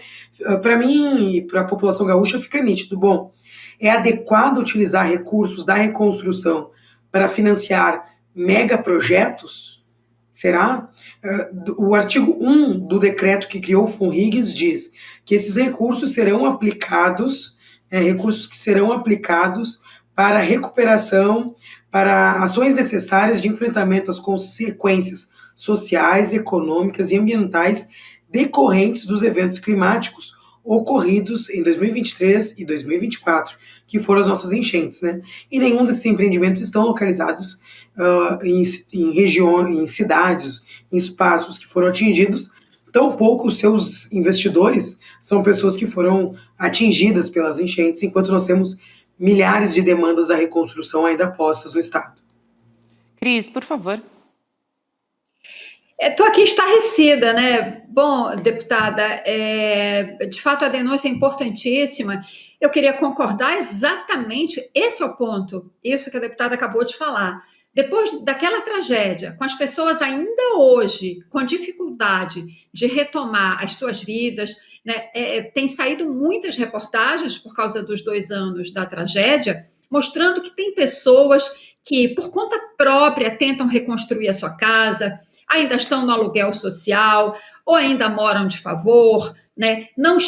para mim e para a população gaúcha, fica nítido. Bom, é adequado utilizar recursos da reconstrução para financiar megaprojetos? Será? O artigo 1 do decreto que criou o FUNRIGS diz que esses recursos serão aplicados, para recuperação, para ações necessárias de enfrentamento às consequências sociais, econômicas e ambientais decorrentes dos eventos climáticos ocorridos em 2023 e 2024, que foram as nossas enchentes, né? E nenhum desses empreendimentos estão localizados em regiões, em cidades, em espaços que foram atingidos. Tampouco os seus investidores são pessoas que foram atingidas pelas enchentes, enquanto nós temos milhares de demandas da reconstrução ainda postas no Estado. Cris, por favor. Estou aqui estarrecida, né? Bom, deputada, de fato a denúncia é importantíssima. Eu queria concordar exatamente, esse é o ponto, isso que a deputada acabou de falar. Depois daquela tragédia, com as pessoas ainda hoje com dificuldade de retomar as suas vidas, né, tem saído muitas reportagens por causa dos 2 anos da tragédia, mostrando que tem pessoas que, por conta própria, tentam reconstruir a sua casa, ainda estão no aluguel social, ou ainda moram de favor, né, não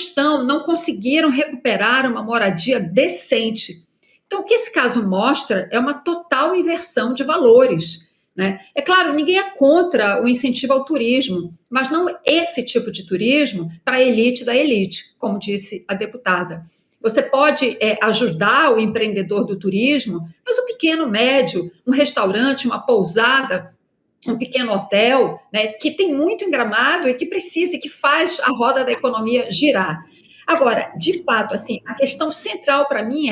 conseguiram recuperar uma moradia decente. Então, o que esse caso mostra é uma total inversão de valores, né? É claro, ninguém é contra o incentivo ao turismo, mas não esse tipo de turismo para a elite da elite, como disse a deputada. Você pode ajudar o empreendedor do turismo, mas o pequeno, médio, um restaurante, uma pousada, um pequeno hotel, né, que tem muito em Gramado e que precisa, que faz a roda da economia girar. Agora, de fato, assim, a questão central para mim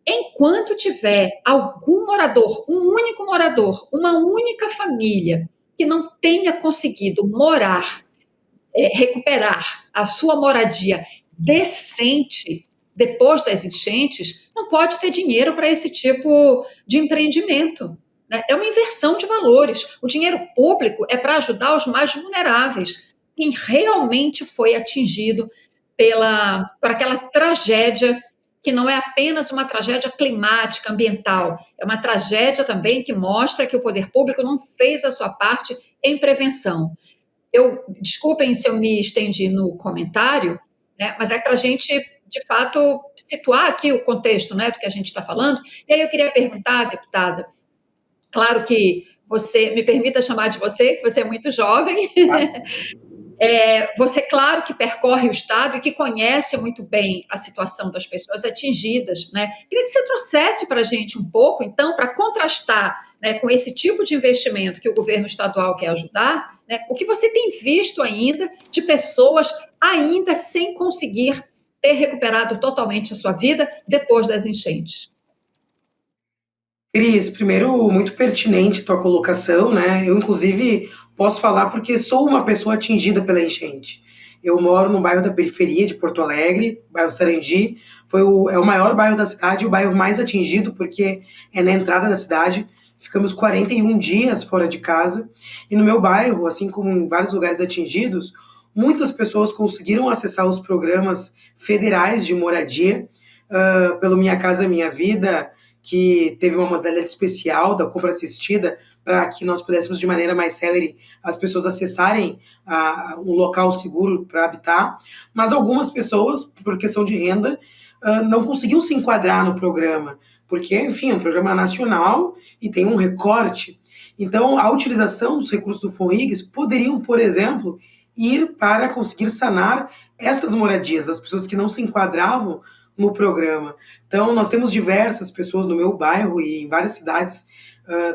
enquanto tiver algum morador, um único morador, uma única família que não tenha conseguido recuperar a sua moradia decente depois das enchentes, não pode ter dinheiro para esse tipo de empreendimento, né? É uma inversão de valores. O dinheiro público é para ajudar os mais vulneráveis, quem realmente foi atingido por aquela tragédia, que não é apenas uma tragédia climática, ambiental, é uma tragédia também que mostra que o poder público não fez a sua parte em prevenção. Desculpem se eu me estendi no comentário, né, mas é para a gente, de fato, situar aqui o contexto, né, do que a gente está falando. E aí eu queria perguntar, deputada, claro que você, me permita chamar de você, que você é muito jovem, você, claro, que percorre o Estado e que conhece muito bem a situação das pessoas atingidas, né? Queria que você trouxesse para a gente um pouco, então, para contrastar, né, com esse tipo de investimento que o governo estadual quer ajudar, né, o que você tem visto ainda de pessoas ainda sem conseguir ter recuperado totalmente a sua vida depois das enchentes. Cris, primeiro, muito pertinente tua colocação, né? Eu, inclusive, posso falar porque sou uma pessoa atingida pela enchente. Eu moro no bairro da periferia de Porto Alegre, bairro Sarandi, é o maior bairro da cidade, o bairro mais atingido, porque é na entrada da cidade. Ficamos 41 dias fora de casa, e no meu bairro, assim como em vários lugares atingidos, muitas pessoas conseguiram acessar os programas federais de moradia, pelo Minha Casa Minha Vida, que teve uma modalidade especial da compra assistida, para que nós pudéssemos, de maneira mais célere, as pessoas acessarem um local seguro para habitar, mas algumas pessoas, por questão de renda, não conseguiam se enquadrar no programa, porque, enfim, é um programa nacional e tem um recorte. Então, a utilização dos recursos do FONRIGS poderiam, por exemplo, ir para conseguir sanar estas moradias das pessoas que não se enquadravam no programa. Então, nós temos diversas pessoas no meu bairro e em várias cidades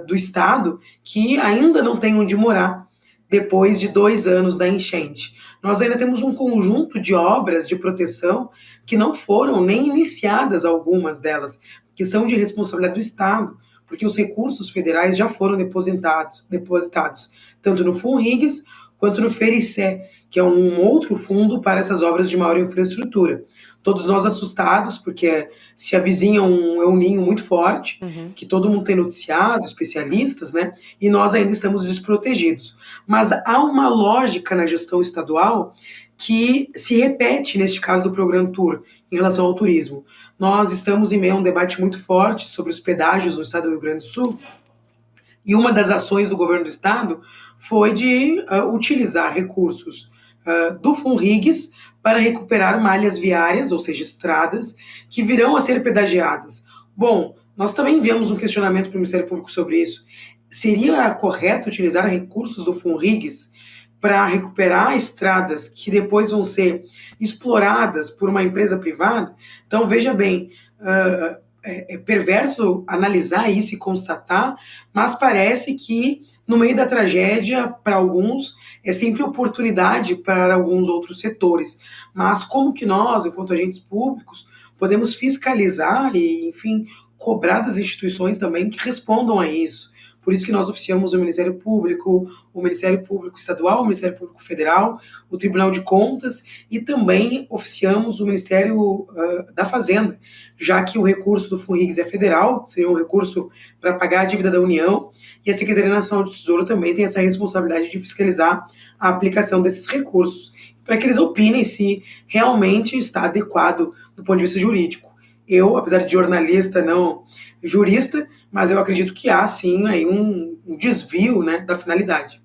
do estado que ainda não têm onde morar depois de 2 anos da enchente. Nós ainda temos um conjunto de obras de proteção que não foram nem iniciadas, algumas delas, que são de responsabilidade do Estado, porque os recursos federais já foram depositados tanto no FONRIGS quanto no FERICE, que é um outro fundo para essas obras de maior infraestrutura. Todos nós assustados, porque se avizinha um El Niño muito forte, que todo mundo tem noticiado, especialistas, né? E nós ainda estamos desprotegidos. Mas há uma lógica na gestão estadual que se repete neste caso do Programa Tour, em relação ao turismo. Nós estamos em meio a um debate muito forte sobre os pedágios no estado do Rio Grande do Sul, e uma das ações do governo do estado foi de utilizar recursos do FONRIGS para recuperar malhas viárias, ou seja, estradas, que virão a ser pedagiadas. Bom, nós também enviamos um questionamento para o Ministério Público sobre isso. Seria correto utilizar recursos do FONRIGS para recuperar estradas que depois vão ser exploradas por uma empresa privada? Então, veja bem, é perverso analisar isso e constatar, mas parece que no meio da tragédia, para alguns, é sempre oportunidade para alguns outros setores. Mas como que nós, enquanto agentes públicos, podemos fiscalizar e, enfim, cobrar das instituições também que respondam a isso? Por isso que nós oficiamos o Ministério Público Estadual, o Ministério Público Federal, o Tribunal de Contas, e também oficiamos o Ministério da Fazenda, já que o recurso do FONRIGS é federal, seria um recurso para pagar a dívida da União, e a Secretaria Nacional do Tesouro também tem essa responsabilidade de fiscalizar a aplicação desses recursos, para que eles opinem se realmente está adequado do ponto de vista jurídico. Eu, apesar de jornalista, não jurista, mas eu acredito que há, sim, aí um desvio, né, da finalidade.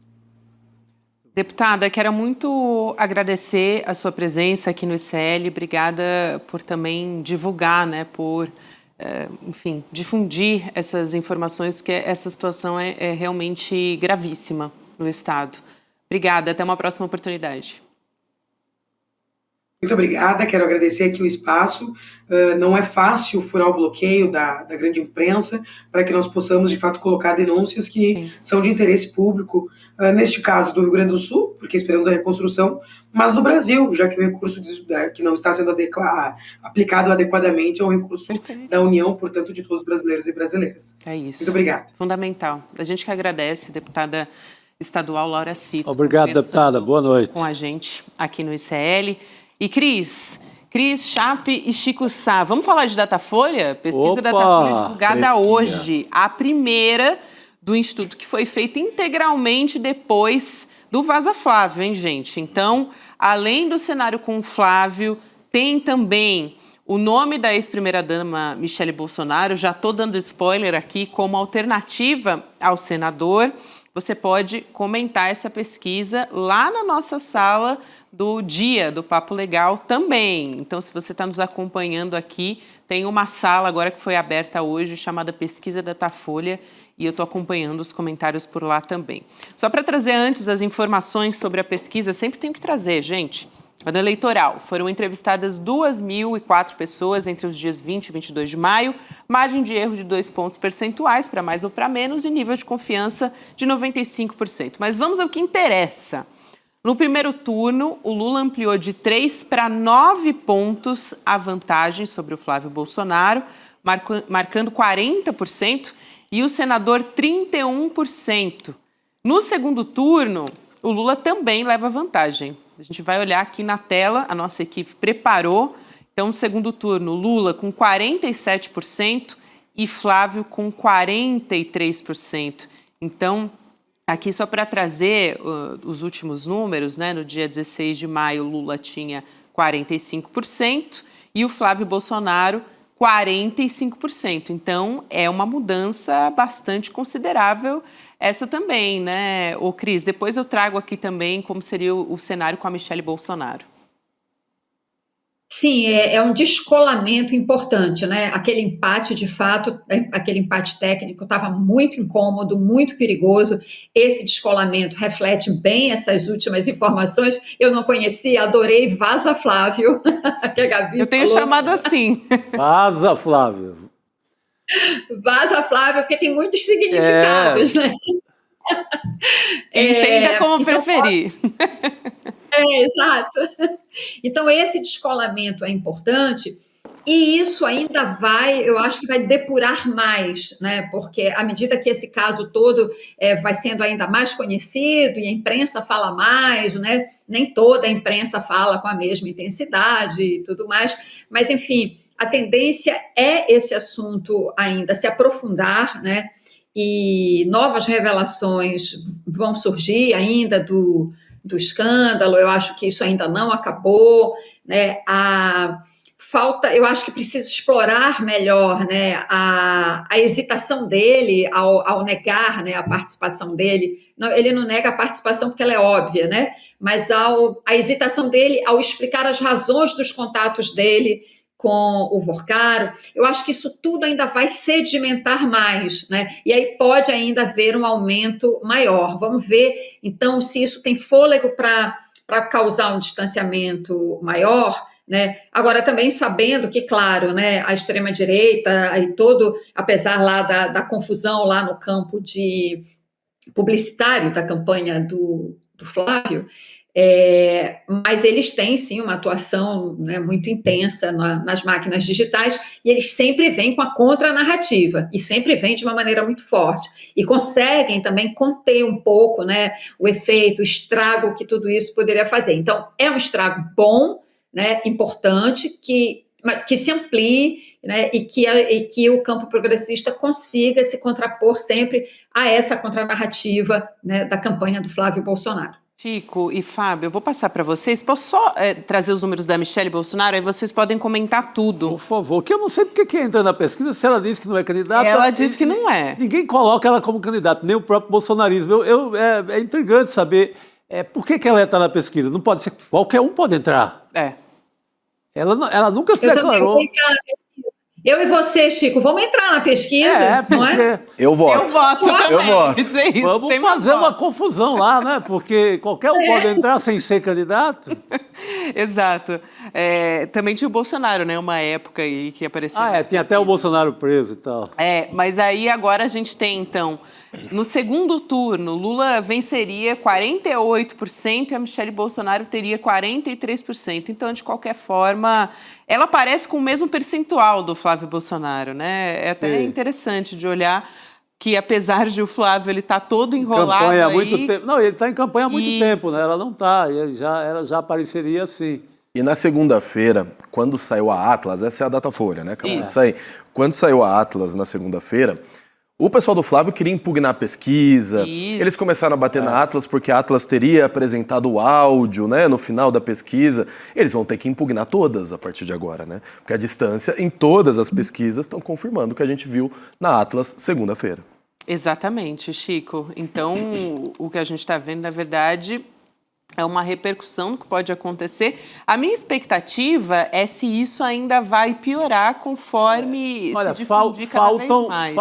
Deputada, quero muito agradecer a sua presença aqui no ICL. Obrigada por também divulgar, né, por, enfim, difundir essas informações, porque essa situação é realmente gravíssima no Estado. Obrigada, até uma próxima oportunidade. Muito obrigada, quero agradecer aqui o espaço. Não é fácil furar o bloqueio da grande imprensa para que nós possamos, de fato, colocar denúncias que são de interesse público, neste caso do Rio Grande do Sul, porque esperamos a reconstrução, mas do Brasil, já que o recurso que não está sendo aplicado adequadamente é um recurso da União, portanto, de todos os brasileiros e brasileiras. É isso. Muito obrigado. Fundamental. A gente que agradece, deputada estadual Laura Cito. Obrigado, deputada. Boa noite. Com a gente aqui no ICL. E Cris, Chape e Chico Sá. Vamos falar de Datafolha? Pesquisa Datafolha divulgada hoje. A primeira do Instituto, que foi feita integralmente depois do Vaza Flávio, hein, gente? Então, além do cenário com o Flávio, tem também o nome da ex-primeira-dama Michele Bolsonaro. Já estou dando spoiler aqui, como alternativa ao senador. Você pode comentar essa pesquisa lá na nossa sala do dia do Papo Legal também. Então, se você está nos acompanhando aqui, tem uma sala agora que foi aberta hoje, chamada Pesquisa Datafolha, e eu estou acompanhando os comentários por lá também. Só para trazer antes as informações sobre a pesquisa, sempre tenho que trazer, gente. Ano eleitoral, foram entrevistadas 2.004 pessoas entre os dias 20 e 22 de maio, margem de erro de 2 pontos percentuais, para mais ou para menos, e nível de confiança de 95%. Mas vamos ao que interessa. No primeiro turno, o Lula ampliou de 3 para 9 pontos a vantagem sobre o Flávio Bolsonaro, marcando 40% e o senador 31%. No segundo turno, o Lula também leva vantagem. A gente vai olhar aqui na tela, a nossa equipe preparou. Então, no segundo turno, Lula com 47% e Flávio com 43%. Então, aqui só para trazer os últimos números, né? No dia 16 de maio, Lula tinha 45% e o Flávio Bolsonaro 45%. Então, é uma mudança bastante considerável essa também, né? Ô, Cris, depois eu trago aqui também como seria o cenário com a Michelle Bolsonaro. Sim, é um descolamento importante, né? Aquele empate, de fato, aquele empate técnico estava muito incômodo, muito perigoso. Esse descolamento reflete bem essas últimas informações. Eu não conhecia, adorei Vaza Flávio, que a Gabi Eu tenho falou. chamado assim. Vaza, Flávio. Vaza Flávio, porque tem muitos significados, né? Entenda como então, preferir. exato. Então, esse descolamento é importante e isso ainda vai, eu acho que vai depurar mais, né? Porque à medida que esse caso todo vai sendo ainda mais conhecido e a imprensa fala mais, né? Nem toda a imprensa fala com a mesma intensidade e tudo mais, mas, enfim, a tendência é esse assunto ainda se aprofundar, né? E novas revelações vão surgir ainda do escândalo. Eu acho que isso ainda não acabou, né? Eu acho que precisa explorar melhor, né, a hesitação dele ao negar, né, a participação dele. Não, ele não nega a participação porque ela é óbvia, né? Mas a hesitação dele ao explicar as razões dos contatos dele com o Vorcaro. Eu acho que isso tudo ainda vai sedimentar mais, né? E aí pode ainda haver um aumento maior. Vamos ver, então, se isso tem fôlego para causar um distanciamento maior, né? Agora, também sabendo que, claro, né, a extrema-direita, aí apesar lá da confusão lá no campo de publicitário da campanha do Flávio, mas eles têm, sim, uma atuação, né, muito intensa nas máquinas digitais e eles sempre vêm com a contranarrativa e sempre vêm de uma maneira muito forte e conseguem também conter um pouco, né, o efeito, o estrago que tudo isso poderia fazer. Então, é um estrago bom, né, importante, que se amplie, né, e que o campo progressista consiga se contrapor sempre a essa contranarrativa, né, da campanha do Flávio Bolsonaro. Chico e Fábio, eu vou passar para vocês. Posso só trazer os números da Michelle Bolsonaro? Aí vocês podem comentar tudo. Por favor, que eu não sei porque que entra na pesquisa, se ela diz que não é candidata... Ela diz que não é. Ninguém coloca ela como candidata, nem o próprio bolsonarismo. É intrigante saber por que ela está na pesquisa. Não pode ser, qualquer um pode entrar. Ela nunca se declarou. Eu e você, Chico, vamos entrar na pesquisa, não é? Eu voto. Eu voto também. Isso é isso. Vamos fazer uma confusão lá, né? Porque qualquer um pode entrar sem ser candidato. Exato. Também tinha o Bolsonaro, né? Uma época aí que apareceu. Tinha até o Bolsonaro preso e tal. Mas aí agora a gente tem, então, no segundo turno, Lula venceria 48% e a Michelle Bolsonaro teria 43%. Então, de qualquer forma, ela parece com o mesmo percentual do Flávio Bolsonaro, né? É até interessante de olhar que, apesar de o Flávio ele tá todo enrolado campanha há aí... muito tempo. Não, ele está em campanha há muito tempo, né? Ela não está, ela já apareceria assim. E na segunda-feira, quando saiu a Atlas, essa é a Datafolha, né? Quando saiu a Atlas na segunda-feira, o pessoal do Flávio queria impugnar a pesquisa. Isso. Eles começaram a bater na Atlas porque a Atlas teria apresentado o áudio, né, no final da pesquisa. Eles vão ter que impugnar todas a partir de agora, né? Porque a distância em todas as pesquisas estão confirmando o que a gente viu na Atlas segunda-feira. Exatamente, Chico. Então, o que a gente está vendo, na verdade, é uma repercussão do que pode acontecer. A minha expectativa é se isso ainda vai piorar conforme se difundir cada vez mais.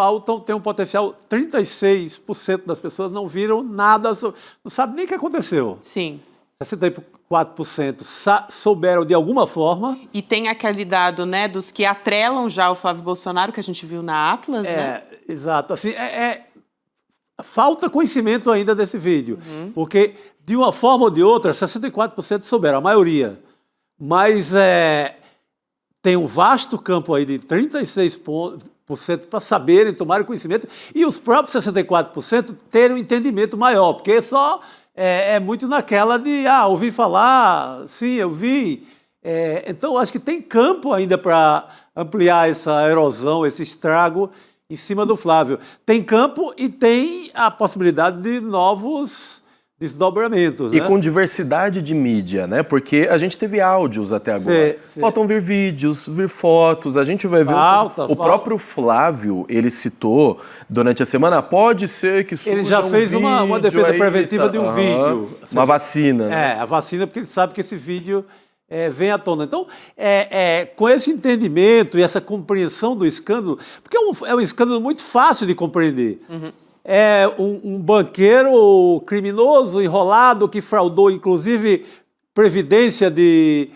Tem um potencial, 36% das pessoas não viram nada, não sabem nem o que aconteceu. Sim. 64% souberam de alguma forma. E tem aquele dado, né, dos que atrelam já o Flávio Bolsonaro, que a gente viu na Atlas, né? Exato. Assim, falta conhecimento ainda desse vídeo, porque de uma forma ou de outra, 64% souberam, a maioria. Mas tem um vasto campo aí de 36 para saberem, tomarem conhecimento, e os próprios 64% terem um entendimento maior, porque só é muito naquela de, ouvi falar, sim, eu vi. Então, acho que tem campo ainda para ampliar essa erosão, esse estrago em cima do Flávio. Tem campo e tem a possibilidade de novos desdobramentos. E né? com diversidade de mídia, né? Porque a gente teve áudios até agora. Sim. Faltam vir vídeos, vir fotos. A gente vai ver o próprio Flávio, ele citou durante a semana, pode ser que surja ele já fez uma defesa preventiva de um vídeo. Uma vacina. Né? A vacina, porque ele sabe que esse vídeo vem à tona. Então, com esse entendimento e essa compreensão do escândalo, porque é um escândalo muito fácil de compreender. Uhum. É um banqueiro criminoso, enrolado, que fraudou, inclusive, previdência de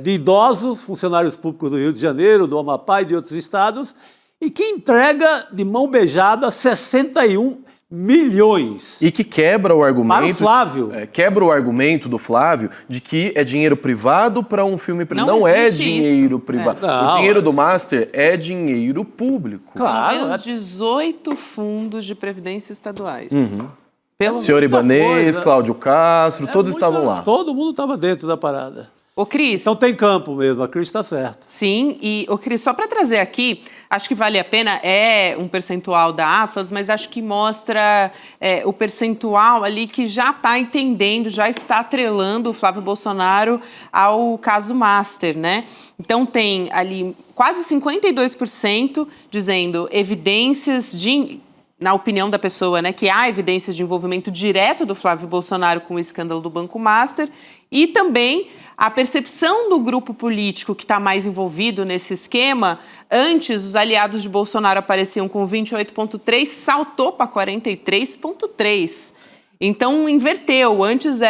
idosos, funcionários públicos do Rio de Janeiro, do Amapá e de outros estados, e que entrega de mão beijada 61 milhões. E que quebra o argumento... Para o Flávio. Quebra o argumento do Flávio de que é dinheiro privado para um filme privado. Não é dinheiro privado. O dinheiro do Master é dinheiro público. Claro. Pelo menos 18 fundos de previdência estaduais. Uhum. Senhor Ibanez, Cláudio Castro, todos estavam lá. Todo mundo estava dentro da parada. Ô, Cris. Então tem campo mesmo, a Cris está certa. Sim, e, ô, Cris, só para trazer aqui, acho que vale a pena, um percentual da AFAS, mas acho que mostra o percentual ali que já está entendendo, já está atrelando o Flávio Bolsonaro ao caso Master, né? Então tem ali quase 52% dizendo evidências na opinião da pessoa, né, que há evidências de envolvimento direto do Flávio Bolsonaro com o escândalo do Banco Master, e também a percepção do grupo político que está mais envolvido nesse esquema. Antes, os aliados de Bolsonaro apareciam com 28,3%, saltou para 43,3%. Então, inverteu. Antes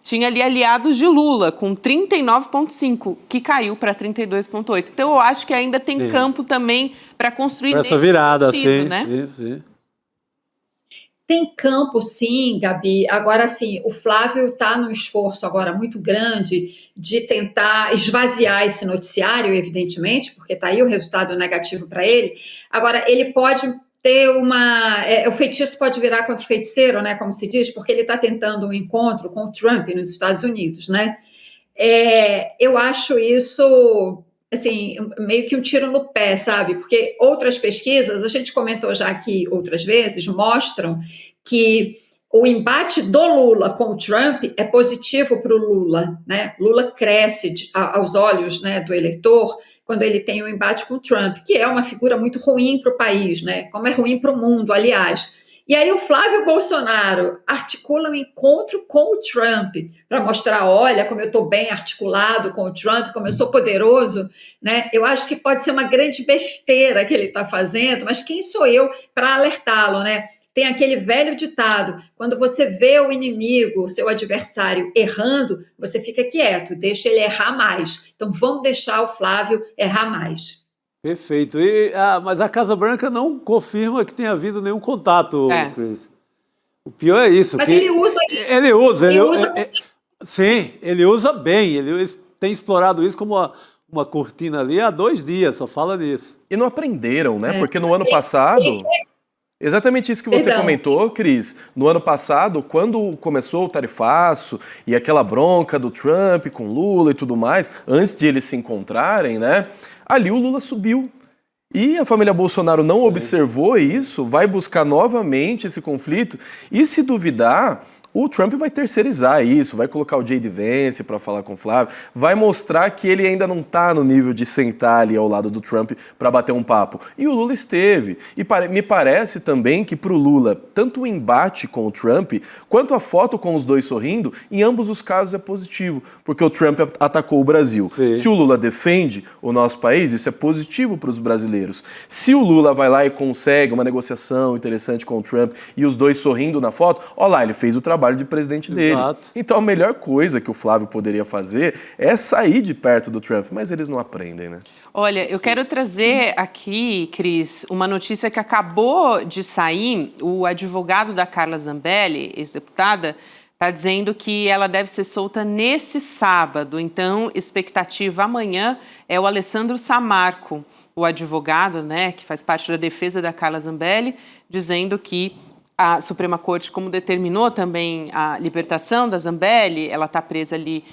tinha ali aliados de Lula, com 39,5%, que caiu para 32,8%. Então, eu acho que ainda tem campo também para construir essa virada, sentido, né? Sim. Tem campo, sim, Gabi. Agora, sim, o Flávio está num esforço agora muito grande de tentar esvaziar esse noticiário, evidentemente, porque está aí o resultado negativo para ele. Agora, ele pode ter o feitiço pode virar contra o feiticeiro, né, como se diz, porque ele está tentando um encontro com o Trump nos Estados Unidos, né? Eu acho isso... assim, meio que um tiro no pé, sabe? Porque outras pesquisas, a gente comentou já aqui outras vezes, mostram que o embate do Lula com o Trump é positivo para o Lula, né? Lula cresce aos olhos, né, do eleitor quando ele tem um embate com o Trump, que é uma figura muito ruim para o país, né? Como é ruim para o mundo, aliás. E aí o Flávio Bolsonaro articula um encontro com o Trump para mostrar, olha, como eu estou bem articulado com o Trump, como eu sou poderoso, né? Eu acho que pode ser uma grande besteira que ele está fazendo, mas quem sou eu para alertá-lo, né? Tem aquele velho ditado, quando você vê o inimigo, o seu adversário errando, você fica quieto, deixa ele errar mais. Então vamos deixar o Flávio errar mais. Perfeito. Mas a Casa Branca não confirma que tenha havido nenhum contato, Cris. O pior é isso. Mas ele usa. Sim, ele usa bem. Ele tem explorado isso como uma cortina ali há 2 dias, só fala nisso. E não aprenderam, né? Porque no ano passado... Exatamente isso que você comentou, Cris. No ano passado, quando começou o tarifaço e aquela bronca do Trump com Lula e tudo mais, antes de eles se encontrarem, né? Ali o Lula subiu. E a família Bolsonaro não observou isso, vai buscar novamente esse conflito. E se duvidar, o Trump vai terceirizar isso, vai colocar o J.D. Vance para falar com o Flávio, vai mostrar que ele ainda não está no nível de sentar ali ao lado do Trump para bater um papo. E o Lula esteve. E me parece também que para o Lula, tanto o embate com o Trump, quanto a foto com os dois sorrindo, em ambos os casos é positivo, porque o Trump atacou o Brasil. Sim. Se o Lula defende o nosso país, isso é positivo para os brasileiros. Se o Lula vai lá e consegue uma negociação interessante com o Trump e os dois sorrindo na foto, olha lá, ele fez o trabalho de presidente dele. Exato. Então a melhor coisa que o Flávio poderia fazer é sair de perto do Trump, mas eles não aprendem, né? Olha, eu quero trazer aqui, Cris, uma notícia que acabou de sair. O advogado da Carla Zambelli, ex-deputada, está dizendo que ela deve ser solta nesse sábado. Então, expectativa amanhã é o Alessandro Samarco, o advogado, né, que faz parte da defesa da Carla Zambelli, dizendo que a Suprema Corte, como determinou também a libertação da Zambelli, ela está presa ali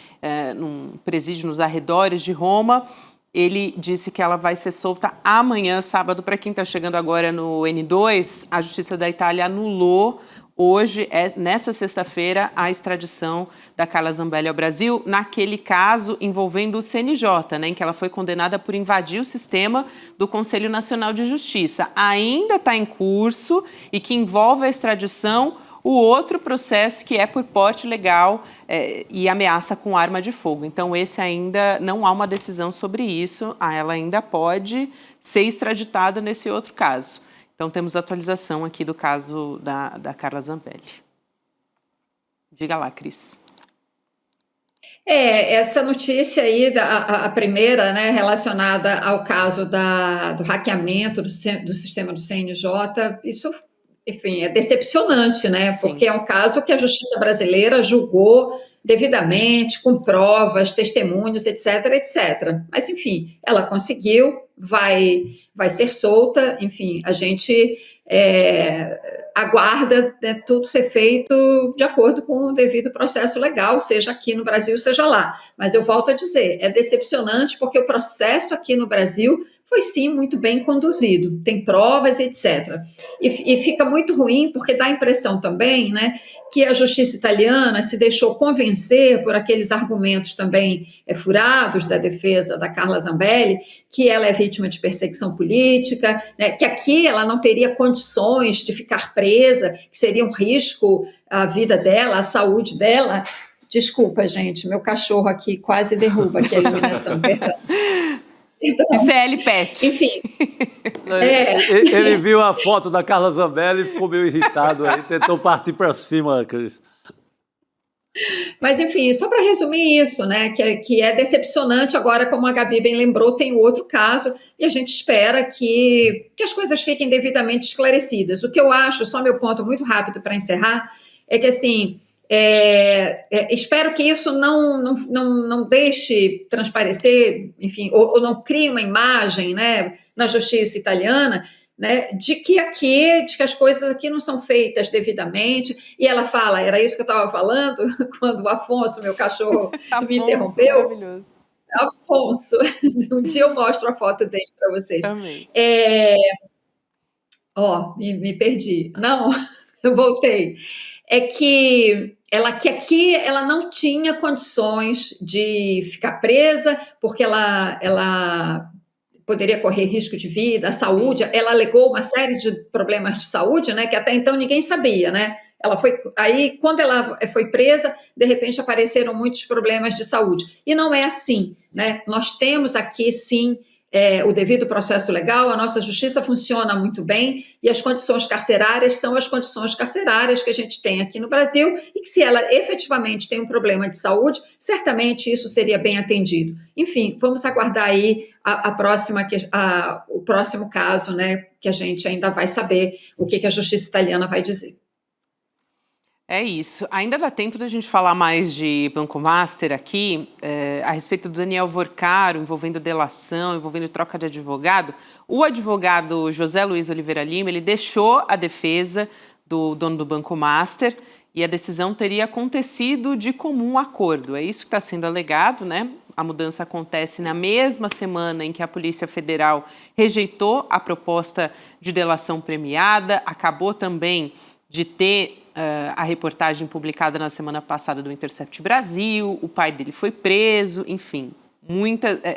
num presídio nos arredores de Roma. Ele disse que ela vai ser solta amanhã, sábado. Para quem está chegando agora no N2, a Justiça da Itália anulou hoje, nessa sexta-feira, a extradição da Carla Zambelli ao Brasil, naquele caso envolvendo o CNJ, né, em que ela foi condenada por invadir o sistema do Conselho Nacional de Justiça. Ainda está em curso e que envolve a extradição o outro processo que é por porte ilegal e ameaça com arma de fogo. Então, esse ainda não há uma decisão sobre isso, ela ainda pode ser extraditada nesse outro caso. Então, temos atualização aqui do caso da Carla Zambelli. Diga lá, Cris. Essa notícia aí, a primeira, né, relacionada ao caso do hackeamento do sistema do CNJ, isso, enfim, é decepcionante, né? Sim. Porque é um caso que a justiça brasileira julgou devidamente, com provas, testemunhos, etc, etc. Mas, enfim, ela conseguiu, vai ser solta, enfim, a gente aguarda, né, tudo ser feito de acordo com o devido processo legal, seja aqui no Brasil, seja lá. Mas eu volto a dizer, é decepcionante porque o processo aqui no Brasil foi sim muito bem conduzido, tem provas, etc. E fica muito ruim porque dá a impressão também, né, que a justiça italiana se deixou convencer por aqueles argumentos também furados da defesa da Carla Zambelli, que ela é vítima de perseguição política, né, que aqui ela não teria condições de ficar presa, que seria um risco à vida dela, à saúde dela. Desculpa, gente, meu cachorro aqui quase derruba aqui a iluminação, perdão. Então, CL Pet. Enfim. Ele viu a foto da Carla Zambelli e ficou meio irritado aí, tentou partir para cima, Cris. Mas, enfim, só para resumir isso, né, que é decepcionante agora, como a Gabi bem lembrou, tem outro caso e a gente espera que as coisas fiquem devidamente esclarecidas. O que eu acho, só meu ponto muito rápido para encerrar, é que, assim, espero que isso não deixe transparecer, enfim, ou não crie uma imagem, né, na justiça italiana, né, de que as coisas aqui não são feitas devidamente. E ela fala, era isso que eu estava falando quando o Afonso, meu cachorro, me interrompeu. Maravilhoso. Afonso, um dia eu mostro a foto dele para vocês. Também. Me perdi. Não, eu voltei. É que aqui ela não tinha condições de ficar presa, porque ela poderia correr risco de vida, a saúde. Ela alegou uma série de problemas de saúde, né, que até então ninguém sabia, né? Aí, quando ela foi presa, de repente apareceram muitos problemas de saúde. E não é assim, né? Nós temos aqui, sim, o devido processo legal, a nossa justiça funciona muito bem e as condições carcerárias são as condições carcerárias que a gente tem aqui no Brasil e que, se ela efetivamente tem um problema de saúde, certamente isso seria bem atendido. Enfim, vamos aguardar aí o próximo caso, né, que a gente ainda vai saber o que a justiça italiana vai dizer. É isso. Ainda dá tempo da gente falar mais de Banco Master aqui, a respeito do Daniel Vorcaro, envolvendo delação, envolvendo troca de advogado. O advogado José Luiz Oliveira Lima, ele deixou a defesa do dono do Banco Master e a decisão teria acontecido de comum acordo. É isso que está sendo alegado, né? A mudança acontece na mesma semana em que a Polícia Federal rejeitou a proposta de delação premiada, acabou também de ter a reportagem publicada na semana passada do Intercept Brasil, o pai dele foi preso, enfim,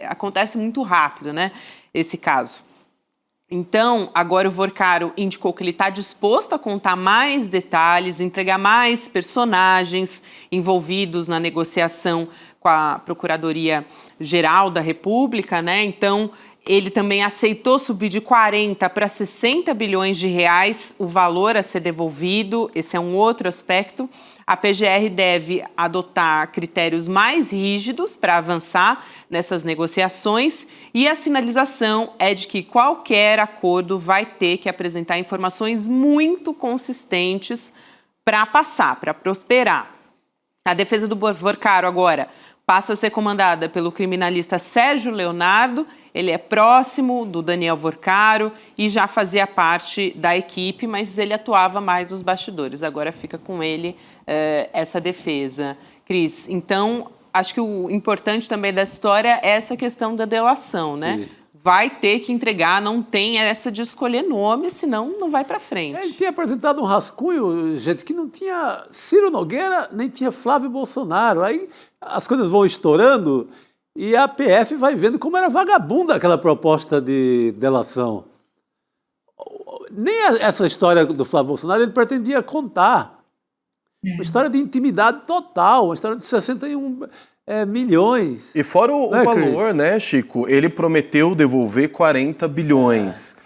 acontece muito rápido, né, esse caso. Então, agora o Vorcaro indicou que ele está disposto a contar mais detalhes, entregar mais personagens envolvidos na negociação com a Procuradoria-Geral da República, né, então ele também aceitou subir de 40 para 60 bilhões de reais o valor a ser devolvido. Esse é um outro aspecto. A PGR deve adotar critérios mais rígidos para avançar nessas negociações e a sinalização é de que qualquer acordo vai ter que apresentar informações muito consistentes para passar, para prosperar. A defesa do Vorcaro agora passa a ser comandada pelo criminalista Sérgio Leonardo. ele é próximo do Daniel Vorcaro e já fazia parte da equipe, mas ele atuava mais nos bastidores. Agora fica com ele essa defesa. Cris, então, acho que o importante também da história é essa questão da delação, né? Sim. Vai ter que entregar, não tem essa de escolher nome, senão não vai para frente. Ele tinha apresentado um rascunho, gente, que não tinha Ciro Nogueira, nem tinha Flávio Bolsonaro. Aí as coisas vão estourando e a PF vai vendo como era vagabunda aquela proposta de delação. Nem essa história do Flávio Bolsonaro ele pretendia contar. Uma história de intimidade total, uma história de 61 milhões. E fora o valor, né, Chico? Ele prometeu devolver 40 bilhões.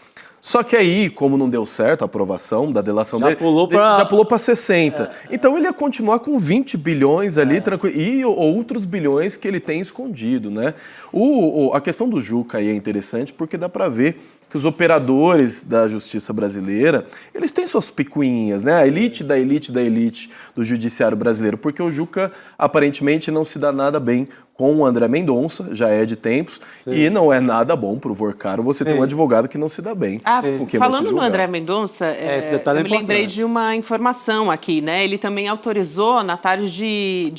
Só que aí, como não deu certo a aprovação da delação dele, já pulou para 60. Então ele ia continuar com 20 bilhões ali, tranquilo, e outros bilhões que ele tem escondido, né? A questão do Juca aí é interessante porque dá para ver que os operadores da justiça brasileira, eles têm suas picuinhas, né? A elite da elite da elite do judiciário brasileiro, porque o Juca aparentemente não se dá nada bem com o André Mendonça, já é de tempos, e não é nada bom para o Vorcaro você ter um advogado que não se dá bem. Falando no André Mendonça, eu me lembrei de uma informação aqui, né? Ele também autorizou, na tarde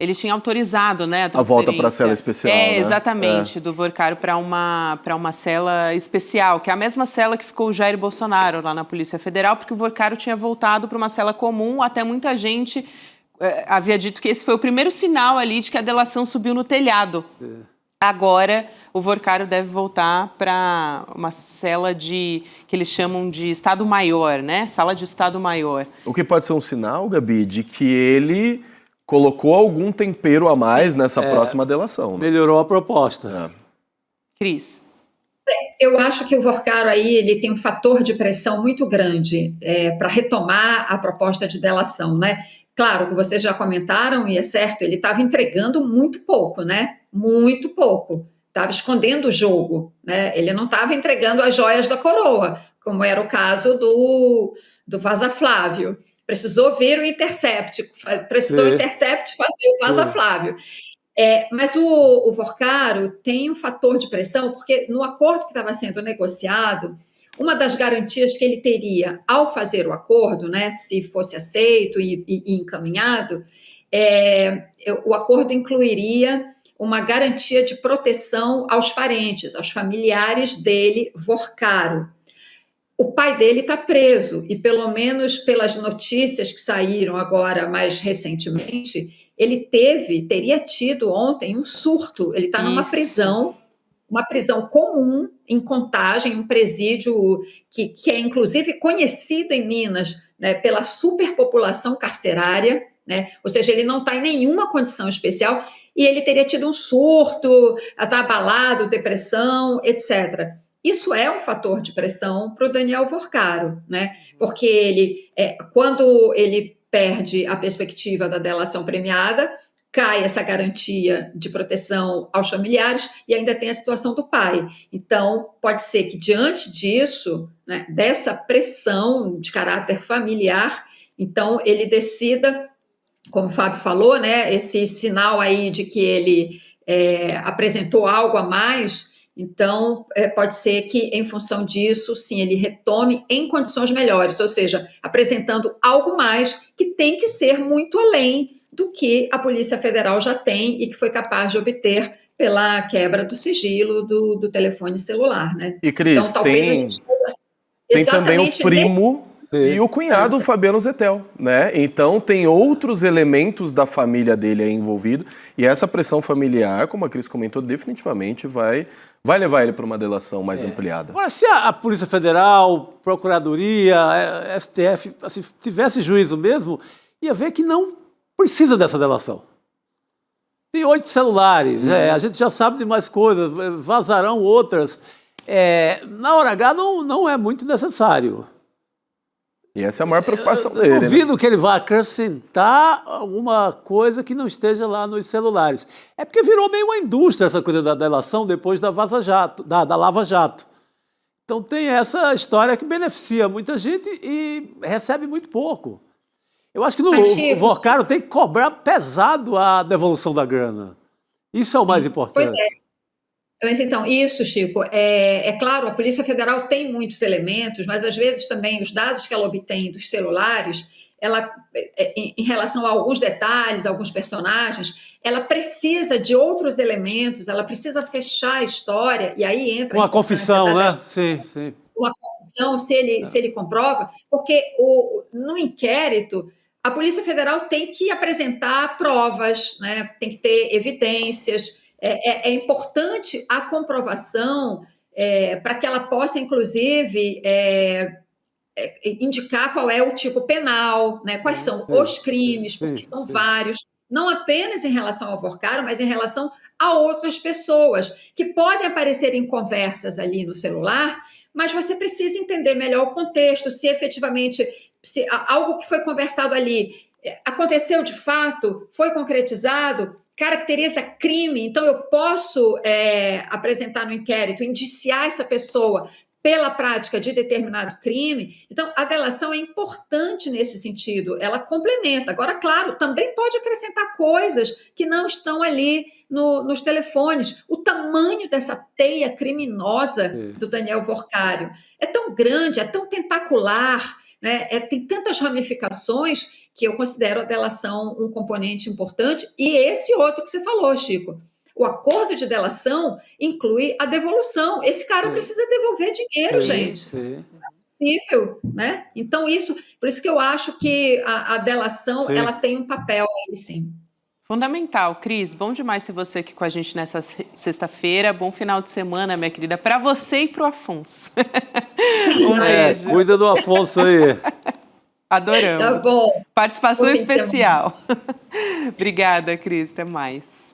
ele tinha autorizado, né, a volta para a cela especial, né? Exatamente, do Vorcaro para uma cela especial, que é a mesma cela que ficou o Jair Bolsonaro lá na Polícia Federal, porque o Vorcaro tinha voltado para uma cela comum, até muita gente havia dito que esse foi o primeiro sinal ali de que a delação subiu no telhado. Agora, o Vorcaro deve voltar para uma cela que eles chamam de Estado Maior, né? Sala de Estado Maior. O que pode ser um sinal, Gabi, de que ele colocou algum tempero a mais nessa próxima delação. Né? Melhorou a proposta. Cris. Eu acho que o Vorcaro aí ele tem um fator de pressão muito grande para retomar a proposta de delação, né? Claro que vocês já comentaram, e é certo, ele estava entregando muito pouco, né? Muito pouco. Estava escondendo o jogo, né? Ele não estava entregando as joias da coroa, como era o caso do Vaza Flávio. Precisou ver o Intercept, o Intercept fazer o Vaza Flávio. Mas o Vorcaro tem um fator de pressão, porque no acordo que estava sendo negociado, uma das garantias que ele teria ao fazer o acordo, né, se fosse aceito e encaminhado, o acordo incluiria uma garantia de proteção aos parentes, aos familiares dele, Vorcaro. O pai dele está preso e, pelo menos pelas notícias que saíram agora mais recentemente, ele teria tido ontem um surto. Ele está numa prisão, uma prisão comum em Contagem, um presídio que é inclusive conhecido em Minas, né, pela superpopulação carcerária, né? Ou seja, ele não está em nenhuma condição especial e ele teria tido um surto, está abalado, depressão, etc. Isso é um fator de pressão para o Daniel Vorcaro, né? Porque ele, quando ele perde a perspectiva da delação premiada, cai essa garantia de proteção aos familiares e ainda tem a situação do pai. Então, pode ser que diante disso, né, dessa pressão de caráter familiar, então ele decida, como o Fábio falou, né, esse sinal aí de que ele apresentou algo a mais. Então, pode ser que, em função disso, sim, ele retome em condições melhores, ou seja, apresentando algo mais que tem que ser muito além do que a Polícia Federal já tem e que foi capaz de obter pela quebra do sigilo do telefone celular, né? E, Cris, então, talvez tem também o primo e o cunhado, o Fabiano Zettel, né? Então, tem outros elementos da família dele aí envolvido e essa pressão familiar, como a Cris comentou, definitivamente vai levar ele para uma delação mais ampliada. Mas se a Polícia Federal, Procuradoria, STF, assim, tivesse juízo mesmo, ia ver que não precisa dessa delação. Tem 8 celulares, a gente já sabe de mais coisas, vazarão outras. Na hora H não é muito necessário. E essa é a maior preocupação dele. Eu duvido que ele vá acrescentar alguma coisa que não esteja lá nos celulares. É porque virou meio uma indústria essa coisa da delação depois da Vaza Jato, da Lava Jato. Então tem essa história que beneficia muita gente e recebe muito pouco. Eu acho que o Vorcaro tem que cobrar pesado a devolução da grana. Isso é o mais importante. Pois é. Mas então, isso, Chico, é claro, a Polícia Federal tem muitos elementos, mas às vezes também os dados que ela obtém dos celulares, ela, em relação a alguns detalhes, alguns personagens, ela precisa de outros elementos, ela precisa fechar a história, e aí entra Uma confissão, né? Sim, sim. Uma confissão, se ele comprova, porque no inquérito, a Polícia Federal tem que apresentar provas, né? Tem que ter evidências. É importante a comprovação para que ela possa, inclusive, indicar qual é o tipo penal, né? Quais são os crimes, porque são vários, não apenas em relação ao Vorcaro, mas em relação a outras pessoas, que podem aparecer em conversas ali no celular, mas você precisa entender melhor o contexto, se efetivamente se algo que foi conversado ali aconteceu de fato, foi concretizado, caracteriza crime, então eu posso apresentar no inquérito, indiciar essa pessoa pela prática de determinado crime. Então, a delação é importante nesse sentido, ela complementa. Agora, claro, também pode acrescentar coisas que não estão ali nos telefones. O tamanho dessa teia criminosa do Daniel Vorcário é tão grande, é tão tentacular, né? Tem tantas ramificações que eu considero a delação um componente importante. E esse outro que você falou, Chico, o acordo de delação inclui a devolução. Esse cara precisa devolver dinheiro, gente. Sim. É possível, né? Então, por isso que eu acho que a delação ela tem um papel aí, sim. Fundamental. Cris, bom demais ter você aqui com a gente nessa sexta-feira. Bom final de semana, minha querida, para você e para o Afonso. Um beijo. Cuida do Afonso aí. Adoramos. Tá bom. Participação especial. Obrigada, Cris. Até mais.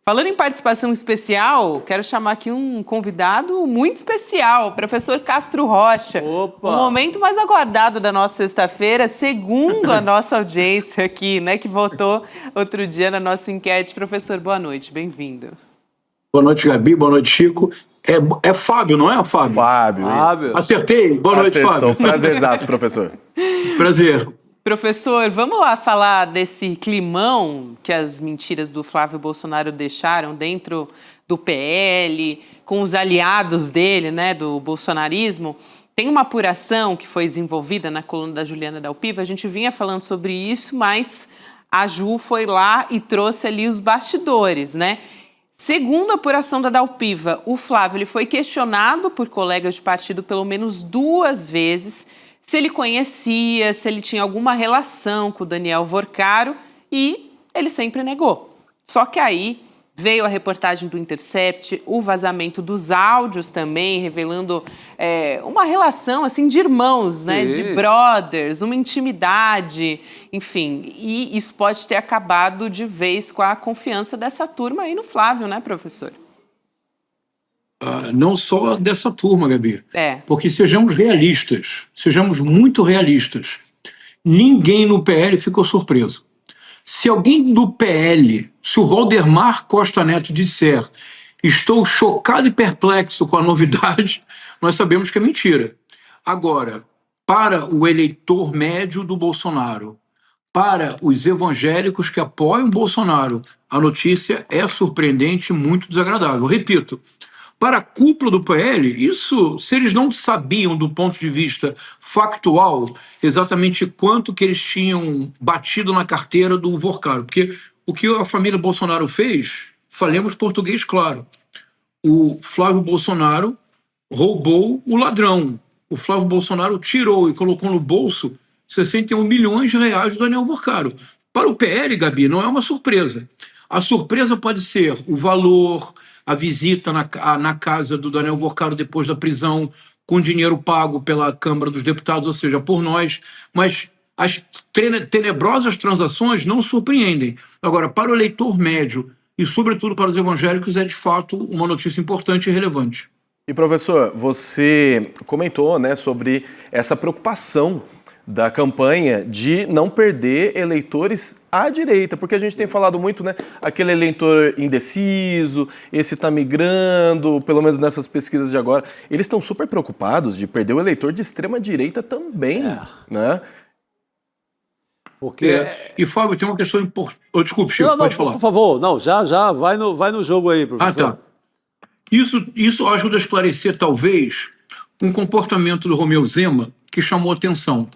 Falando em participação especial, quero chamar aqui um convidado muito especial, o professor Castro Rocha. Opa! O momento mais aguardado da nossa sexta-feira, segundo a nossa audiência aqui, né, que votou outro dia na nossa enquete. Professor, boa noite, bem-vindo. Boa noite, Gabi, boa noite, Chico. É Fábio, não é, Fábio? Fábio. Acertei? Boa noite, Fábio. Prazerzaço, professor. Prazer. Professor, vamos lá falar desse climão que as mentiras do Flávio Bolsonaro deixaram dentro do PL, com os aliados dele, né, do bolsonarismo. Tem uma apuração que foi desenvolvida na coluna da Juliana Dalpiva, a gente vinha falando sobre isso, mas a Ju foi lá e trouxe ali os bastidores, né? Segundo a apuração da Dalpiva, o Flávio ele foi questionado por colegas de partido pelo menos 2 vezes, se ele conhecia, se ele tinha alguma relação com o Daniel Vorcaro, e ele sempre negou. Só que aí veio a reportagem do Intercept, o vazamento dos áudios também, revelando uma relação assim de irmãos, né, de brothers, uma intimidade, enfim. E isso pode ter acabado de vez com a confiança dessa turma aí no Flávio, né, professor? Não só dessa turma, Gabi. Porque sejamos realistas, sejamos muito realistas. Ninguém no PL ficou surpreso. Se alguém do PL, se o Valdemar Costa Neto disser estou chocado e perplexo com a novidade, nós sabemos que é mentira. Agora, para o eleitor médio do Bolsonaro, para os evangélicos que apoiam Bolsonaro, a notícia é surpreendente e muito desagradável. Repito, para a cúpula do PL, isso, se eles não sabiam do ponto de vista factual exatamente quanto que eles tinham batido na carteira do Vorcaro, porque o que a família Bolsonaro fez, falemos português claro, o Flávio Bolsonaro roubou o ladrão, o Flávio Bolsonaro tirou e colocou no bolso 61 milhões de reais do Daniel Vorcaro. Para o PL, Gabi, não é uma surpresa. A surpresa pode ser o valor, a visita na casa do Daniel Vorcaro depois da prisão, com dinheiro pago pela Câmara dos Deputados, ou seja, por nós, mas as tenebrosas transações não surpreendem. Agora, para o eleitor médio e, sobretudo, para os evangélicos, é de fato uma notícia importante e relevante. E, professor, você comentou, né, sobre essa preocupação da campanha de não perder eleitores à direita, porque a gente tem falado muito, né, aquele eleitor indeciso, esse tá migrando, pelo menos nessas pesquisas de agora, eles estão super preocupados de perder o eleitor de extrema direita também, né? Porque... E, Fábio, tem uma questão importante. Desculpe, Chico, pode falar. Por favor, já vai no jogo aí, professor. Tá. Isso ajuda a esclarecer, talvez, um comportamento do Romeu Zema que chamou atenção.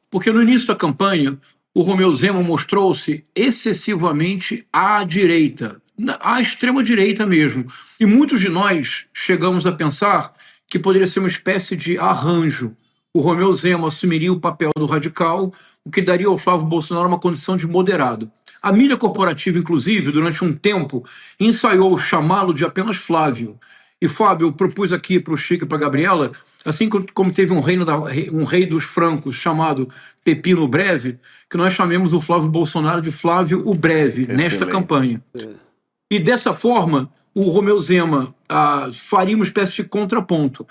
Porque no início da campanha, o Romeu Zema mostrou-se excessivamente à direita, à extrema-direita mesmo. E muitos de nós chegamos a pensar que poderia ser uma espécie de arranjo. O Romeu Zema assumiria o papel do radical, o que daria ao Flávio Bolsonaro uma condição de moderado. A mídia corporativa, inclusive, durante um tempo, ensaiou chamá-lo de apenas Flávio. E, Fábio, eu propus aqui para o Chico e para a Gabriela, assim como teve um rei dos francos chamado Pepino o Breve, que nós chamemos o Flávio Bolsonaro de Flávio o Breve, nesta campanha. E dessa forma, o Romeu Zema faria uma espécie de contraponto.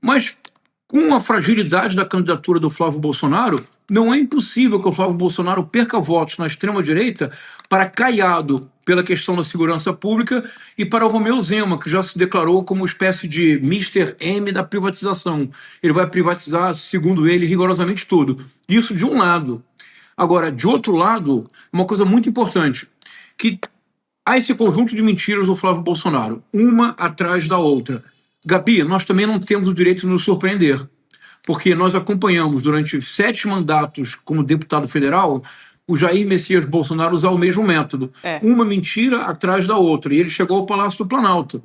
Mas, com a fragilidade da candidatura do Flávio Bolsonaro, não é impossível que o Flávio Bolsonaro perca votos na extrema-direita para Caiado, pela questão da segurança pública, e para o Romeu Zema, que já se declarou como uma espécie de Mr. M da privatização. Ele vai privatizar, segundo ele, rigorosamente tudo. Isso de um lado. Agora, de outro lado, uma coisa muito importante, que há esse conjunto de mentiras do Flávio Bolsonaro, uma atrás da outra. Gabi, nós também não temos o direito de nos surpreender, porque nós acompanhamos durante 7 mandatos como deputado federal o Jair Messias Bolsonaro usar o mesmo método. Uma mentira atrás da outra, e ele chegou ao Palácio do Planalto.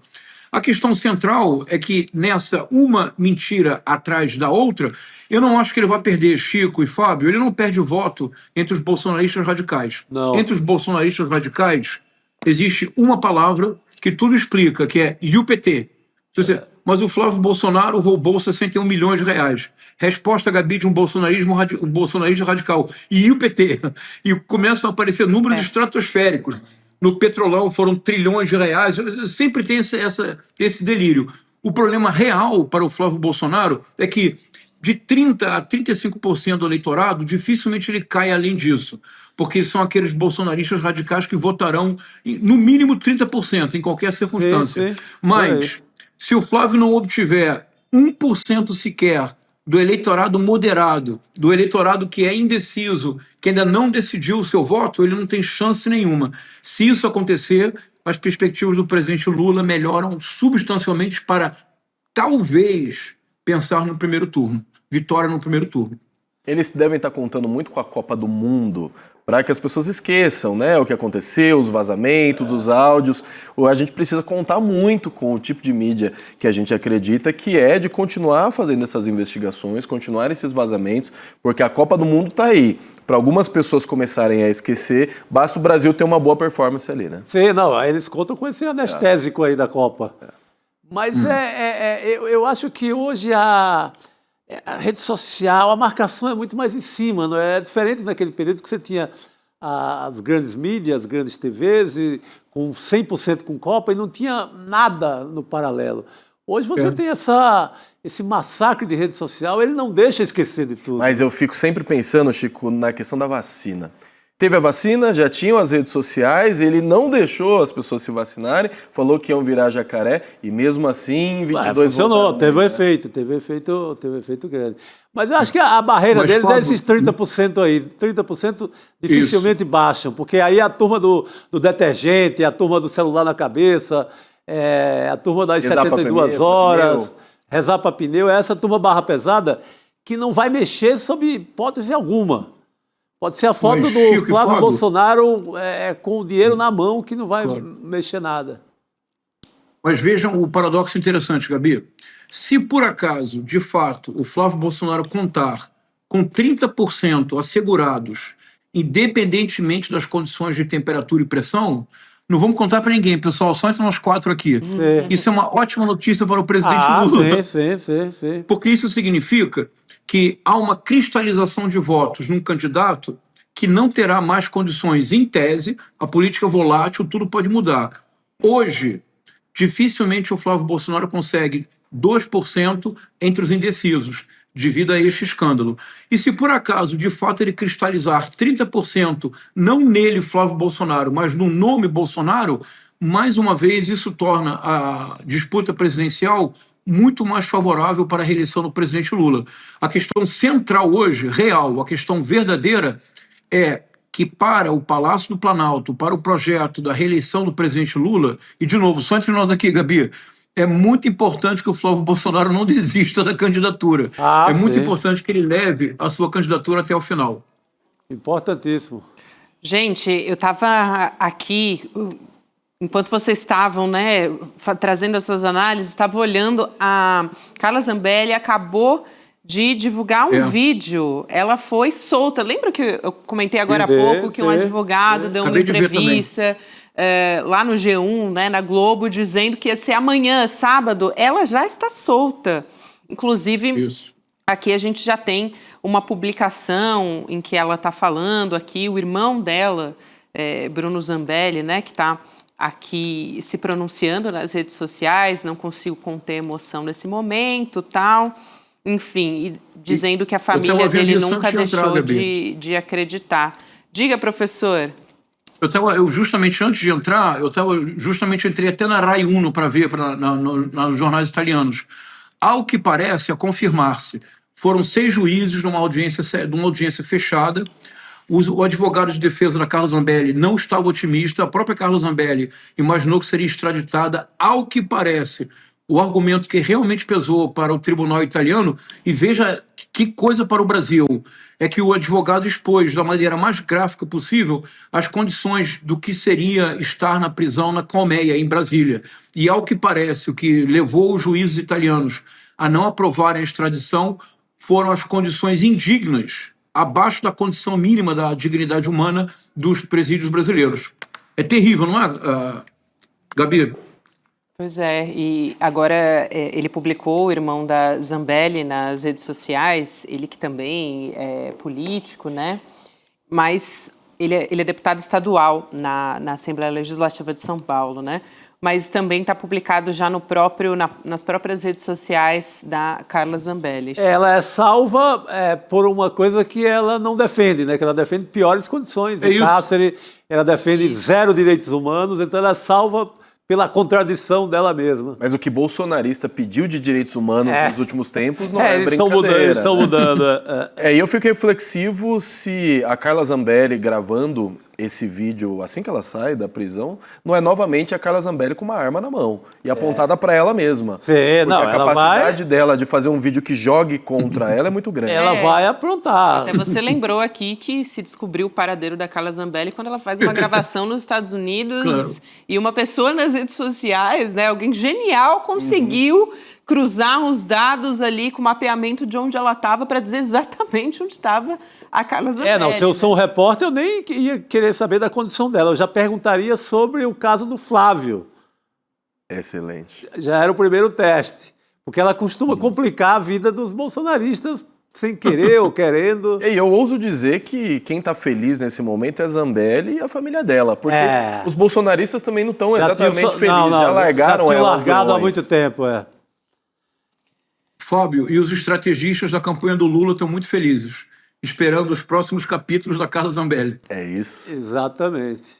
A questão central é que nessa uma mentira atrás da outra, eu não acho que ele vai perder, Chico e Fábio, ele não perde voto entre os bolsonaristas radicais. Não. Entre os bolsonaristas radicais, existe uma palavra que tudo explica, que é IUPT. Mas o Flávio Bolsonaro roubou 61 milhões de reais. Resposta, Gabi, de um bolsonarista radical. E o PT? E começam a aparecer números estratosféricos. No Petrolão foram trilhões de reais. Sempre tem esse delírio. O problema real para o Flávio Bolsonaro é que de 30% a 35% do eleitorado, dificilmente ele cai além disso. Porque são aqueles bolsonaristas radicais que votarão no mínimo 30% em qualquer circunstância. Mas se o Flávio não obtiver 1% sequer do eleitorado moderado, do eleitorado que é indeciso, que ainda não decidiu o seu voto, ele não tem chance nenhuma. Se isso acontecer, as perspectivas do presidente Lula melhoram substancialmente para, talvez, pensar no primeiro turno. Vitória no primeiro turno. Eles devem estar contando muito com a Copa do Mundo para que as pessoas esqueçam, né, o que aconteceu, os vazamentos, os áudios. A gente precisa contar muito com o tipo de mídia que a gente acredita que é de continuar fazendo essas investigações, continuar esses vazamentos, porque a Copa do Mundo está aí. Para algumas pessoas começarem a esquecer, basta o Brasil ter uma boa performance ali, né? Sim, não, aí eles contam com esse anestésico aí da Copa. Mas eu acho que hoje a rede social, a marcação é muito mais em cima, não é? É diferente naquele período que você tinha as grandes mídias, as grandes TVs, com 100% com Copa, e não tinha nada no paralelo. Hoje você tem esse massacre de rede social, ele não deixa esquecer de tudo. Mas eu fico sempre pensando, Chico, na questão da vacina. Teve a vacina, já tinham as redes sociais, ele não deixou as pessoas se vacinarem, falou que iam virar jacaré, e mesmo assim, 22 funcionou, teve um efeito grande. Mas eu acho que a barreira deles é esses 30% aí. 30% dificilmente baixam, porque aí a turma do detergente, a turma do celular na cabeça, a turma das 72 horas, rezar para pneu, essa turma barra pesada que não vai mexer sob hipótese alguma. Pode ser a foto do Chico, Flávio Fábio, Bolsonaro com o dinheiro na mão que não vai mexer nada. Mas vejam o paradoxo interessante, Gabi. Se por acaso, de fato, o Flávio Bolsonaro contar com 30% assegurados, independentemente das condições de temperatura e pressão, não vamos contar para ninguém, pessoal, só entre nós 4 aqui. Isso é uma ótima notícia para o presidente Lula. Sim. Porque isso significa que há uma cristalização de votos num candidato que não terá mais condições, em tese, a política volátil, tudo pode mudar. Hoje, dificilmente o Flávio Bolsonaro consegue 2% entre os indecisos, devido a este escândalo. E se por acaso, de fato, ele cristalizar 30%, não nele, Flávio Bolsonaro, mas no nome Bolsonaro, mais uma vez isso torna a disputa presidencial muito mais favorável para a reeleição do presidente Lula. A questão central hoje, real, a questão verdadeira, é que para o Palácio do Planalto, para o projeto da reeleição do presidente Lula, e de novo, só entre nós aqui, Gabi, é muito importante que o Flávio Bolsonaro não desista da candidatura. É muito sim. importante que ele leve a sua candidatura até o final. Importantíssimo. Gente, eu estava aqui, enquanto vocês estavam, né, trazendo as suas análises, estava olhando, a Carla Zambelli acabou de divulgar um vídeo. Ela foi solta. Lembra que eu comentei agora há pouco que um advogado deu uma Acabei de ver também. entrevista lá no G1, né, na Globo, dizendo que ia ser amanhã, sábado. Ela já está solta. Inclusive, Isso. aqui a gente já tem uma publicação em que ela está falando aqui, o irmão dela, Bruno Zambelli, né, que está aqui se pronunciando nas redes sociais, não consigo conter emoção nesse momento, tal. Enfim, e dizendo que a família dele nunca deixou de acreditar. Diga, professor. Eu justamente antes de entrar, entrei até na Rai Uno para ver nos jornais italianos. Ao que parece, a confirmar-se, foram 6 juízes numa audiência fechada. O advogado de defesa da Carla Zambelli não estava otimista. A própria Carla Zambelli imaginou que seria extraditada. Ao que parece, o argumento que realmente pesou para o tribunal italiano, e veja que coisa para o Brasil, é que o advogado expôs da maneira mais gráfica possível as condições do que seria estar na prisão na Colmeia, em Brasília. E ao que parece, o que levou os juízes italianos a não aprovarem a extradição foram as condições indignas, abaixo da condição mínima da dignidade humana dos presídios brasileiros. É terrível, não é, Gabi? Pois é, e agora ele publicou, o irmão da Zambelli, nas redes sociais, ele que também é político, né? Mas ele é deputado estadual na Assembleia Legislativa de São Paulo, né? Mas também está publicado já nas próprias redes sociais da Carla Zambelli. Ela é salva por uma coisa que ela não defende, né? Que ela defende piores condições de cárcere, ela defende zero direitos humanos, então ela é salva pela contradição dela mesma. Mas o que bolsonarista pediu de direitos humanos nos últimos tempos não é eles brincadeira. Eles estão mudando. E eu fiquei reflexivo se a Carla Zambelli gravando esse vídeo assim que ela sai da prisão, não é novamente a Carla Zambelli com uma arma na mão e apontada para ela mesma. Sim, porque a capacidade dela de fazer um vídeo que jogue contra ela é muito grande. Ela vai aprontar. Até você lembrou aqui que se descobriu o paradeiro da Carla Zambelli quando ela faz uma gravação nos Estados Unidos, claro. E uma pessoa nas redes sociais, né, alguém genial, conseguiu cruzar os dados ali com o mapeamento de onde ela estava para dizer exatamente onde estava a Carla Zambelli. Se eu sou um repórter, eu nem ia querer saber da condição dela. Eu já perguntaria sobre o caso do Flávio. Excelente. Já era o primeiro teste. Porque ela costuma complicar a vida dos bolsonaristas sem querer ou querendo. E eu ouso dizer que quem está feliz nesse momento é a Zambelli e a família dela. Porque os bolsonaristas também não estão exatamente felizes. Já largaram ela. Já largado há muito tempo, Fábio, e os estrategistas da campanha do Lula estão muito felizes, esperando os próximos capítulos da Carla Zambelli. É isso. Exatamente.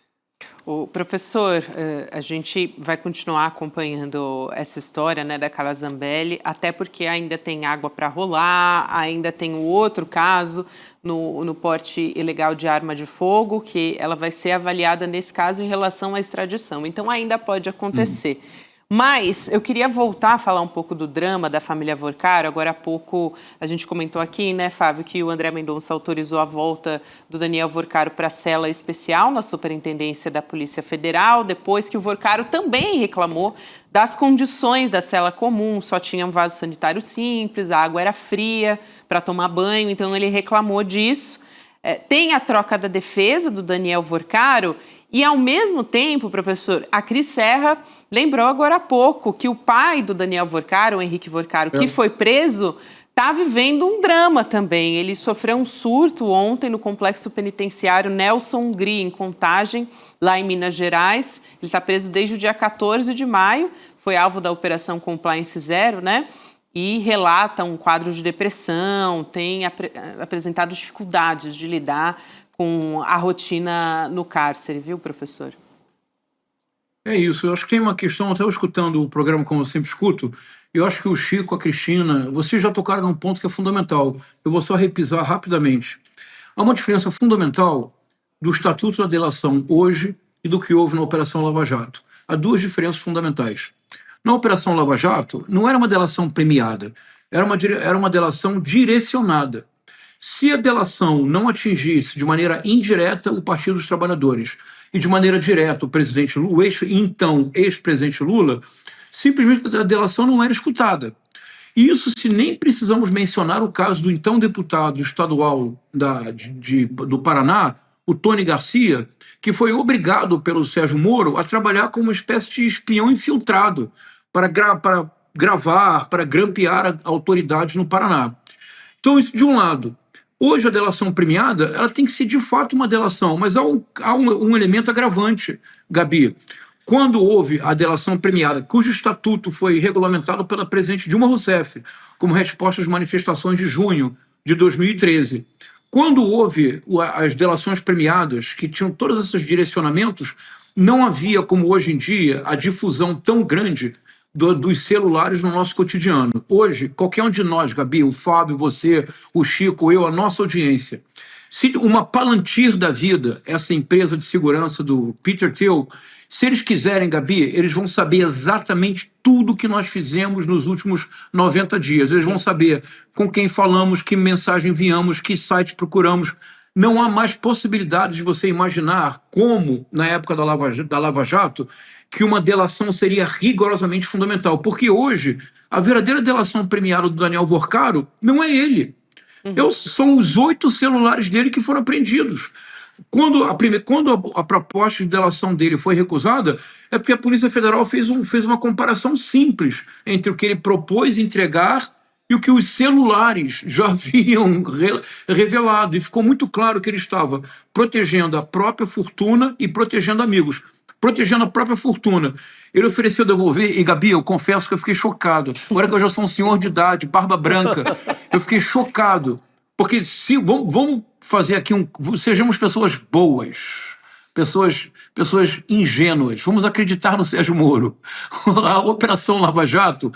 O professor, a gente vai continuar acompanhando essa história, né, da Carla Zambelli, até porque ainda tem água para rolar, ainda tem o outro caso no porte ilegal de arma de fogo, que ela vai ser avaliada nesse caso em relação à extradição. Então ainda pode acontecer. Mas eu queria voltar a falar um pouco do drama da família Vorcaro. Agora há pouco a gente comentou aqui, né, Fábio, que o André Mendonça autorizou a volta do Daniel Vorcaro para a cela especial na Superintendência da Polícia Federal, depois que o Vorcaro também reclamou das condições da cela comum, só tinha um vaso sanitário simples, a água era fria para tomar banho, então ele reclamou disso. Tem a troca da defesa do Daniel Vorcaro e, ao mesmo tempo, professor, a Cris Serra lembrou agora há pouco que o pai do Daniel Vorcaro, o Henrique Vorcaro, que foi preso, está vivendo um drama também. Ele sofreu um surto ontem no complexo penitenciário Nelson Hungria, em Contagem, lá em Minas Gerais. Ele está preso desde o dia 14 de maio, foi alvo da Operação Compliance Zero, né? E relata um quadro de depressão, tem apresentado dificuldades de lidar com a rotina no cárcere, viu, professor? É isso, eu acho que tem uma questão, até eu escutando o programa como eu sempre escuto, eu acho que o Chico, a Cristina, vocês já tocaram num ponto que é fundamental, eu vou só repisar rapidamente. Há uma diferença fundamental do Estatuto da Delação hoje e do que houve na Operação Lava Jato. Há duas diferenças fundamentais. Na Operação Lava Jato, não era uma delação premiada, era uma delação direcionada. Se a delação não atingisse de maneira indireta o Partido dos Trabalhadores e de maneira direta o presidente Lula, então ex-presidente Lula, simplesmente a delação não era escutada. Isso se nem precisamos mencionar o caso do então deputado estadual do Paraná, o Tony Garcia, que foi obrigado pelo Sérgio Moro a trabalhar como uma espécie de espião infiltrado para gravar, para grampear autoridades no Paraná. Então, isso de um lado. Hoje, a delação premiada ela tem que ser de fato uma delação, mas há um elemento agravante, Gabi. Quando houve a delação premiada, cujo estatuto foi regulamentado pela presidente Dilma Rousseff, como resposta às manifestações de junho de 2013, quando houve as delações premiadas, que tinham todos esses direcionamentos, não havia, como hoje em dia, a difusão tão grande dos celulares no nosso cotidiano. Hoje, qualquer um de nós, Gabi, o Fábio, você, o Chico, eu, a nossa audiência, se uma Palantir da vida, essa empresa de segurança do Peter Thiel, se eles quiserem, Gabi, eles vão saber exatamente tudo que nós fizemos nos últimos 90 dias. Eles vão saber com quem falamos, que mensagem enviamos, que site procuramos. Não há mais possibilidade de você imaginar como, na época da Lava Jato, que uma delação seria rigorosamente fundamental. Porque hoje, a verdadeira delação premiada do Daniel Vorcaro não é ele. São os 8 celulares dele que foram apreendidos. Quando a proposta de delação dele foi recusada, é porque a Polícia Federal fez uma comparação simples entre o que ele propôs entregar e o que os celulares já haviam revelado. E ficou muito claro que ele estava protegendo a própria fortuna e protegendo amigos. Protegendo a própria fortuna. Ele ofereceu devolver, e Gabi, eu confesso que eu fiquei chocado. Agora que eu já sou um senhor de idade, barba branca, eu fiquei chocado. Porque vamos fazer aqui sejamos pessoas boas, pessoas ingênuas. Vamos acreditar no Sérgio Moro. A Operação Lava Jato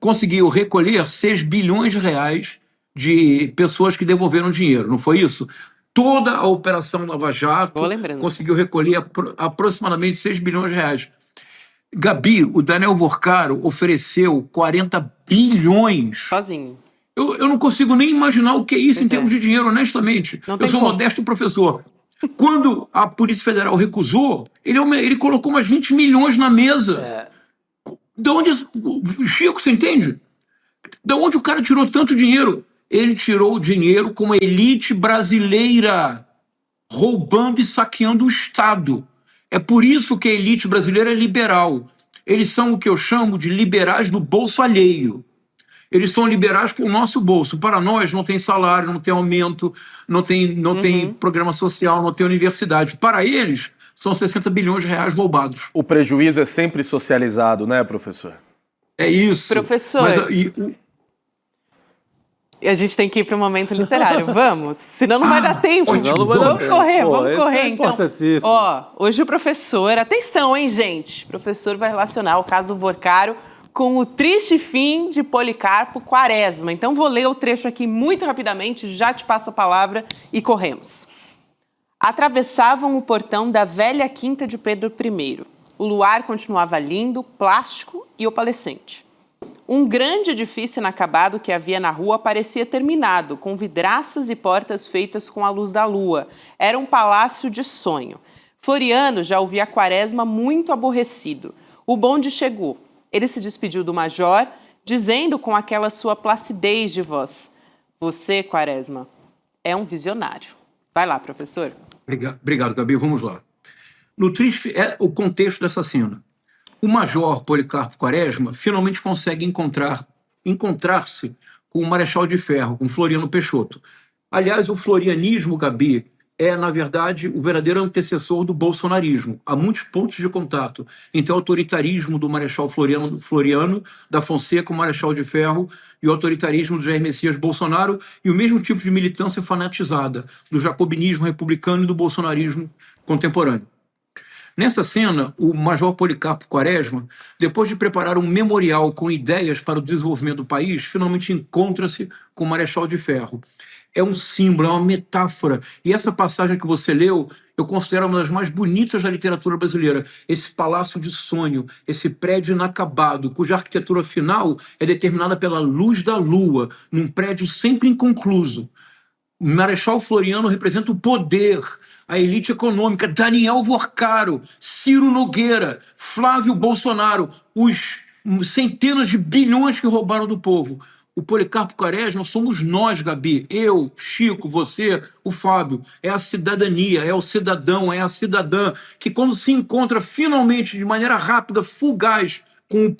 conseguiu recolher 6 bilhões de reais de pessoas que devolveram dinheiro, não foi isso? Toda a Operação Lava Jato conseguiu recolher aproximadamente 6 bilhões de reais. Gabi, o Daniel Vorcaro ofereceu 40 bilhões. Sozinho. Eu não consigo nem imaginar o que é isso em termos de dinheiro, honestamente. Eu sou um modesto professor. Quando a Polícia Federal recusou, ele colocou umas 20 milhões na mesa. De onde... Chico, você entende? De onde o cara tirou tanto dinheiro? Ele tirou o dinheiro com a elite brasileira, roubando e saqueando o Estado. É por isso que a elite brasileira é liberal. Eles são o que eu chamo de liberais do bolso alheio. Eles são liberais com o nosso bolso. Para nós não tem salário, não tem aumento, não tem programa social, não tem universidade. Para eles, são 60 bilhões de reais roubados. O prejuízo é sempre socializado, né, professor? É isso. Professor, a gente tem que ir para o momento literário, vamos? Senão não vai dar tempo. Vamos correr, então. Hoje o professor, atenção, hein, gente? O professor vai relacionar o caso do Vorcaro com o triste fim de Policarpo Quaresma. Então vou ler o trecho aqui muito rapidamente, já te passo a palavra e corremos. Atravessavam o portão da velha quinta de Pedro I. O luar continuava lindo, plástico e opalescente. Um grande edifício inacabado que havia na rua parecia terminado, com vidraças e portas feitas com a luz da lua. Era um palácio de sonho. Floriano já ouvia Quaresma muito aborrecido. O bonde chegou. Ele se despediu do major, dizendo com aquela sua placidez de voz: "Você, Quaresma, é um visionário." Vai lá, professor. Obrigado, Gabi. Vamos lá. No triste é o contexto dessa cena. O major Policarpo Quaresma finalmente consegue encontrar-se com o Marechal de Ferro, com Floriano Peixoto. Aliás, o florianismo, Gabi, é, na verdade, o verdadeiro antecessor do bolsonarismo. Há muitos pontos de contato entre o autoritarismo do Marechal Floriano da Fonseca, o Marechal de Ferro, e o autoritarismo do Jair Messias Bolsonaro, e o mesmo tipo de militância fanatizada do jacobinismo republicano e do bolsonarismo contemporâneo. Nessa cena, o major Policarpo Quaresma, depois de preparar um memorial com ideias para o desenvolvimento do país, finalmente encontra-se com o Marechal de Ferro. É um símbolo, é uma metáfora. E essa passagem que você leu eu considero uma das mais bonitas da literatura brasileira. Esse palácio de sonho, esse prédio inacabado, cuja arquitetura final é determinada pela luz da lua, num prédio sempre inconcluso. Marechal Floriano representa o poder, a elite econômica, Daniel Vorcaro, Ciro Nogueira, Flávio Bolsonaro, os centenas de bilhões que roubaram do povo. O Policarpo Quaresma somos nós, Gabi. Eu, Chico, você, o Fábio. É a cidadania, é o cidadão, é a cidadã que, quando se encontra finalmente de maneira rápida, fugaz, com o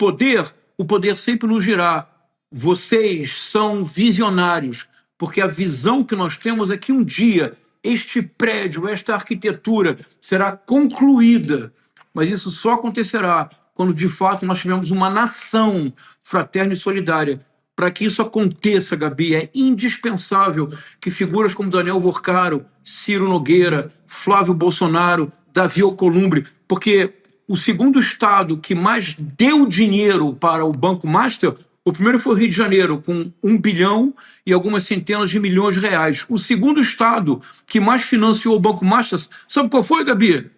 poder sempre nos dirá: vocês são visionários, porque a visão que nós temos é que um dia este prédio, esta arquitetura será concluída. Mas isso só acontecerá quando, de fato, nós tivermos uma nação fraterna e solidária. Para que isso aconteça, Gabi, é indispensável que figuras como Daniel Vorcaro, Ciro Nogueira, Flávio Bolsonaro, Davi Alcolumbre, porque o segundo estado que mais deu dinheiro para o Banco Master, o primeiro foi o Rio de Janeiro, com 1 bilhão e algumas centenas de milhões de reais. O segundo estado que mais financiou o Banco Master, sabe qual foi, Gabi?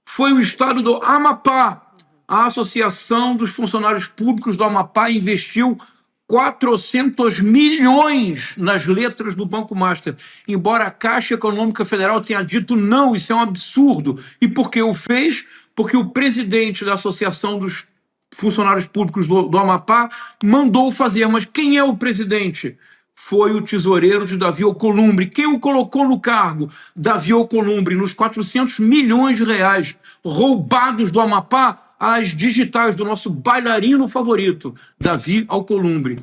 Foi o estado do Amapá. A Associação dos Funcionários Públicos do Amapá investiu 400 milhões nas letras do Banco Master, embora a Caixa Econômica Federal tenha dito não, isso é um absurdo. E por que o fez? Porque o presidente da Associação dos Funcionários Públicos do Amapá mandou fazer. Mas quem é o presidente? Foi o tesoureiro de Davi Alcolumbre. Quem o colocou no cargo? Davi Alcolumbre. Nos 400 milhões de reais roubados do Amapá, as digitais do nosso bailarino favorito, Davi Alcolumbre.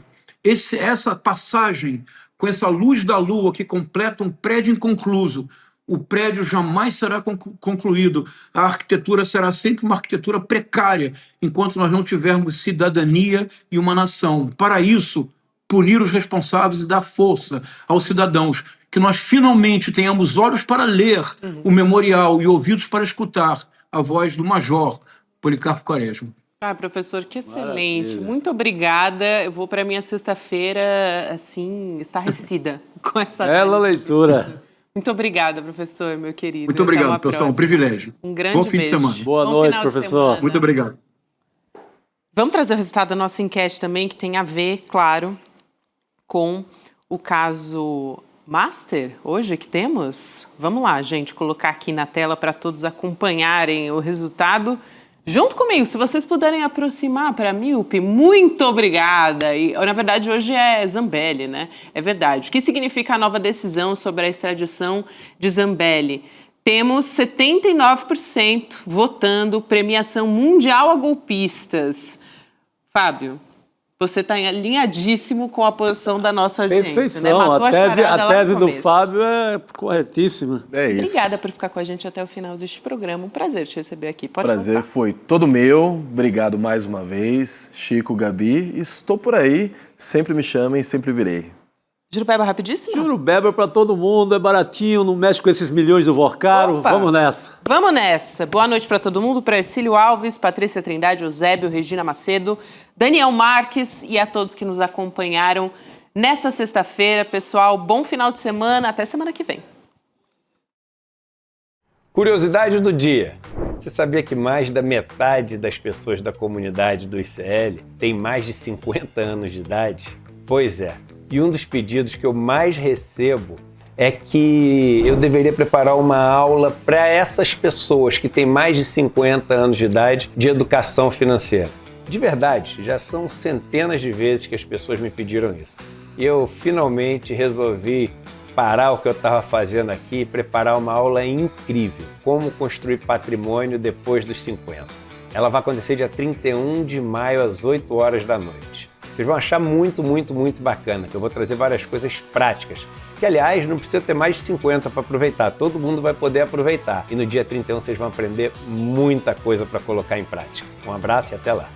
Essa passagem com essa luz da lua que completa um prédio inconcluso, o prédio jamais será concluído. A arquitetura será sempre uma arquitetura precária, enquanto nós não tivermos cidadania e uma nação. Para isso, punir os responsáveis e dar força aos cidadãos, que nós finalmente tenhamos olhos para ler o memorial e ouvidos para escutar a voz do Major Policarpo Quaresma. Ah, professor, que excelente. Maravilha. Muito obrigada. Eu vou para a minha sexta-feira, assim, estarrecida com essa... Bela leitura. Muito obrigada, professor, meu querido. Muito obrigado, pessoal. Um privilégio. Um grande Bom fim beijo. de semana. Boa Bom noite, final de professor. semana. Muito obrigado. Vamos trazer o resultado da nossa enquete também, que tem a ver, claro, com o caso Master, hoje que temos. Vamos lá, gente, colocar aqui na tela para todos acompanharem o resultado. Junto comigo, se vocês puderem aproximar para a míope, muito obrigada. E, na verdade, hoje é Zambelli, né? É verdade. O que significa a nova decisão sobre a extradição de Zambelli? Temos 79% votando premiação mundial a golpistas. Fábio, você está alinhadíssimo com a posição da nossa audiência. Perfeição. Né? Matou A tese charada lá no do começo. Fábio é corretíssima. É isso. Obrigada por ficar com a gente até o final deste programa. Um prazer te receber aqui. Pode Prazer voltar. foi todo meu. Obrigado mais uma vez, Chico, Gabi. Estou por aí. Sempre me chamem, sempre virei. Jurupeba, rapidíssimo? Juro Beber para todo mundo, é baratinho, não mexe com esses milhões do Vorcaro. Opa. Vamos nessa. Vamos nessa. Boa noite para todo mundo, para Ercílio Alves, Patrícia Trindade, Eusébio, Regina Macedo, Daniel Marques e a todos que nos acompanharam nessa sexta-feira. Pessoal, bom final de semana, até semana que vem. Curiosidade do dia. Você sabia que mais da metade das pessoas da comunidade do ICL tem mais de 50 anos de idade? Pois é. E um dos pedidos que eu mais recebo é que eu deveria preparar uma aula para essas pessoas que têm mais de 50 anos de idade de educação financeira. De verdade, já são centenas de vezes que as pessoas me pediram isso. E eu finalmente resolvi parar o que eu estava fazendo aqui e preparar uma aula incrível, como construir patrimônio depois dos 50. Ela vai acontecer dia 31 de maio às 8 horas da noite. Vocês vão achar muito bacana, que eu vou trazer várias coisas práticas, que aliás não precisa ter mais de 50 para aproveitar, todo mundo vai poder aproveitar. E no dia 31 vocês vão aprender muita coisa para colocar em prática. Um abraço e até lá!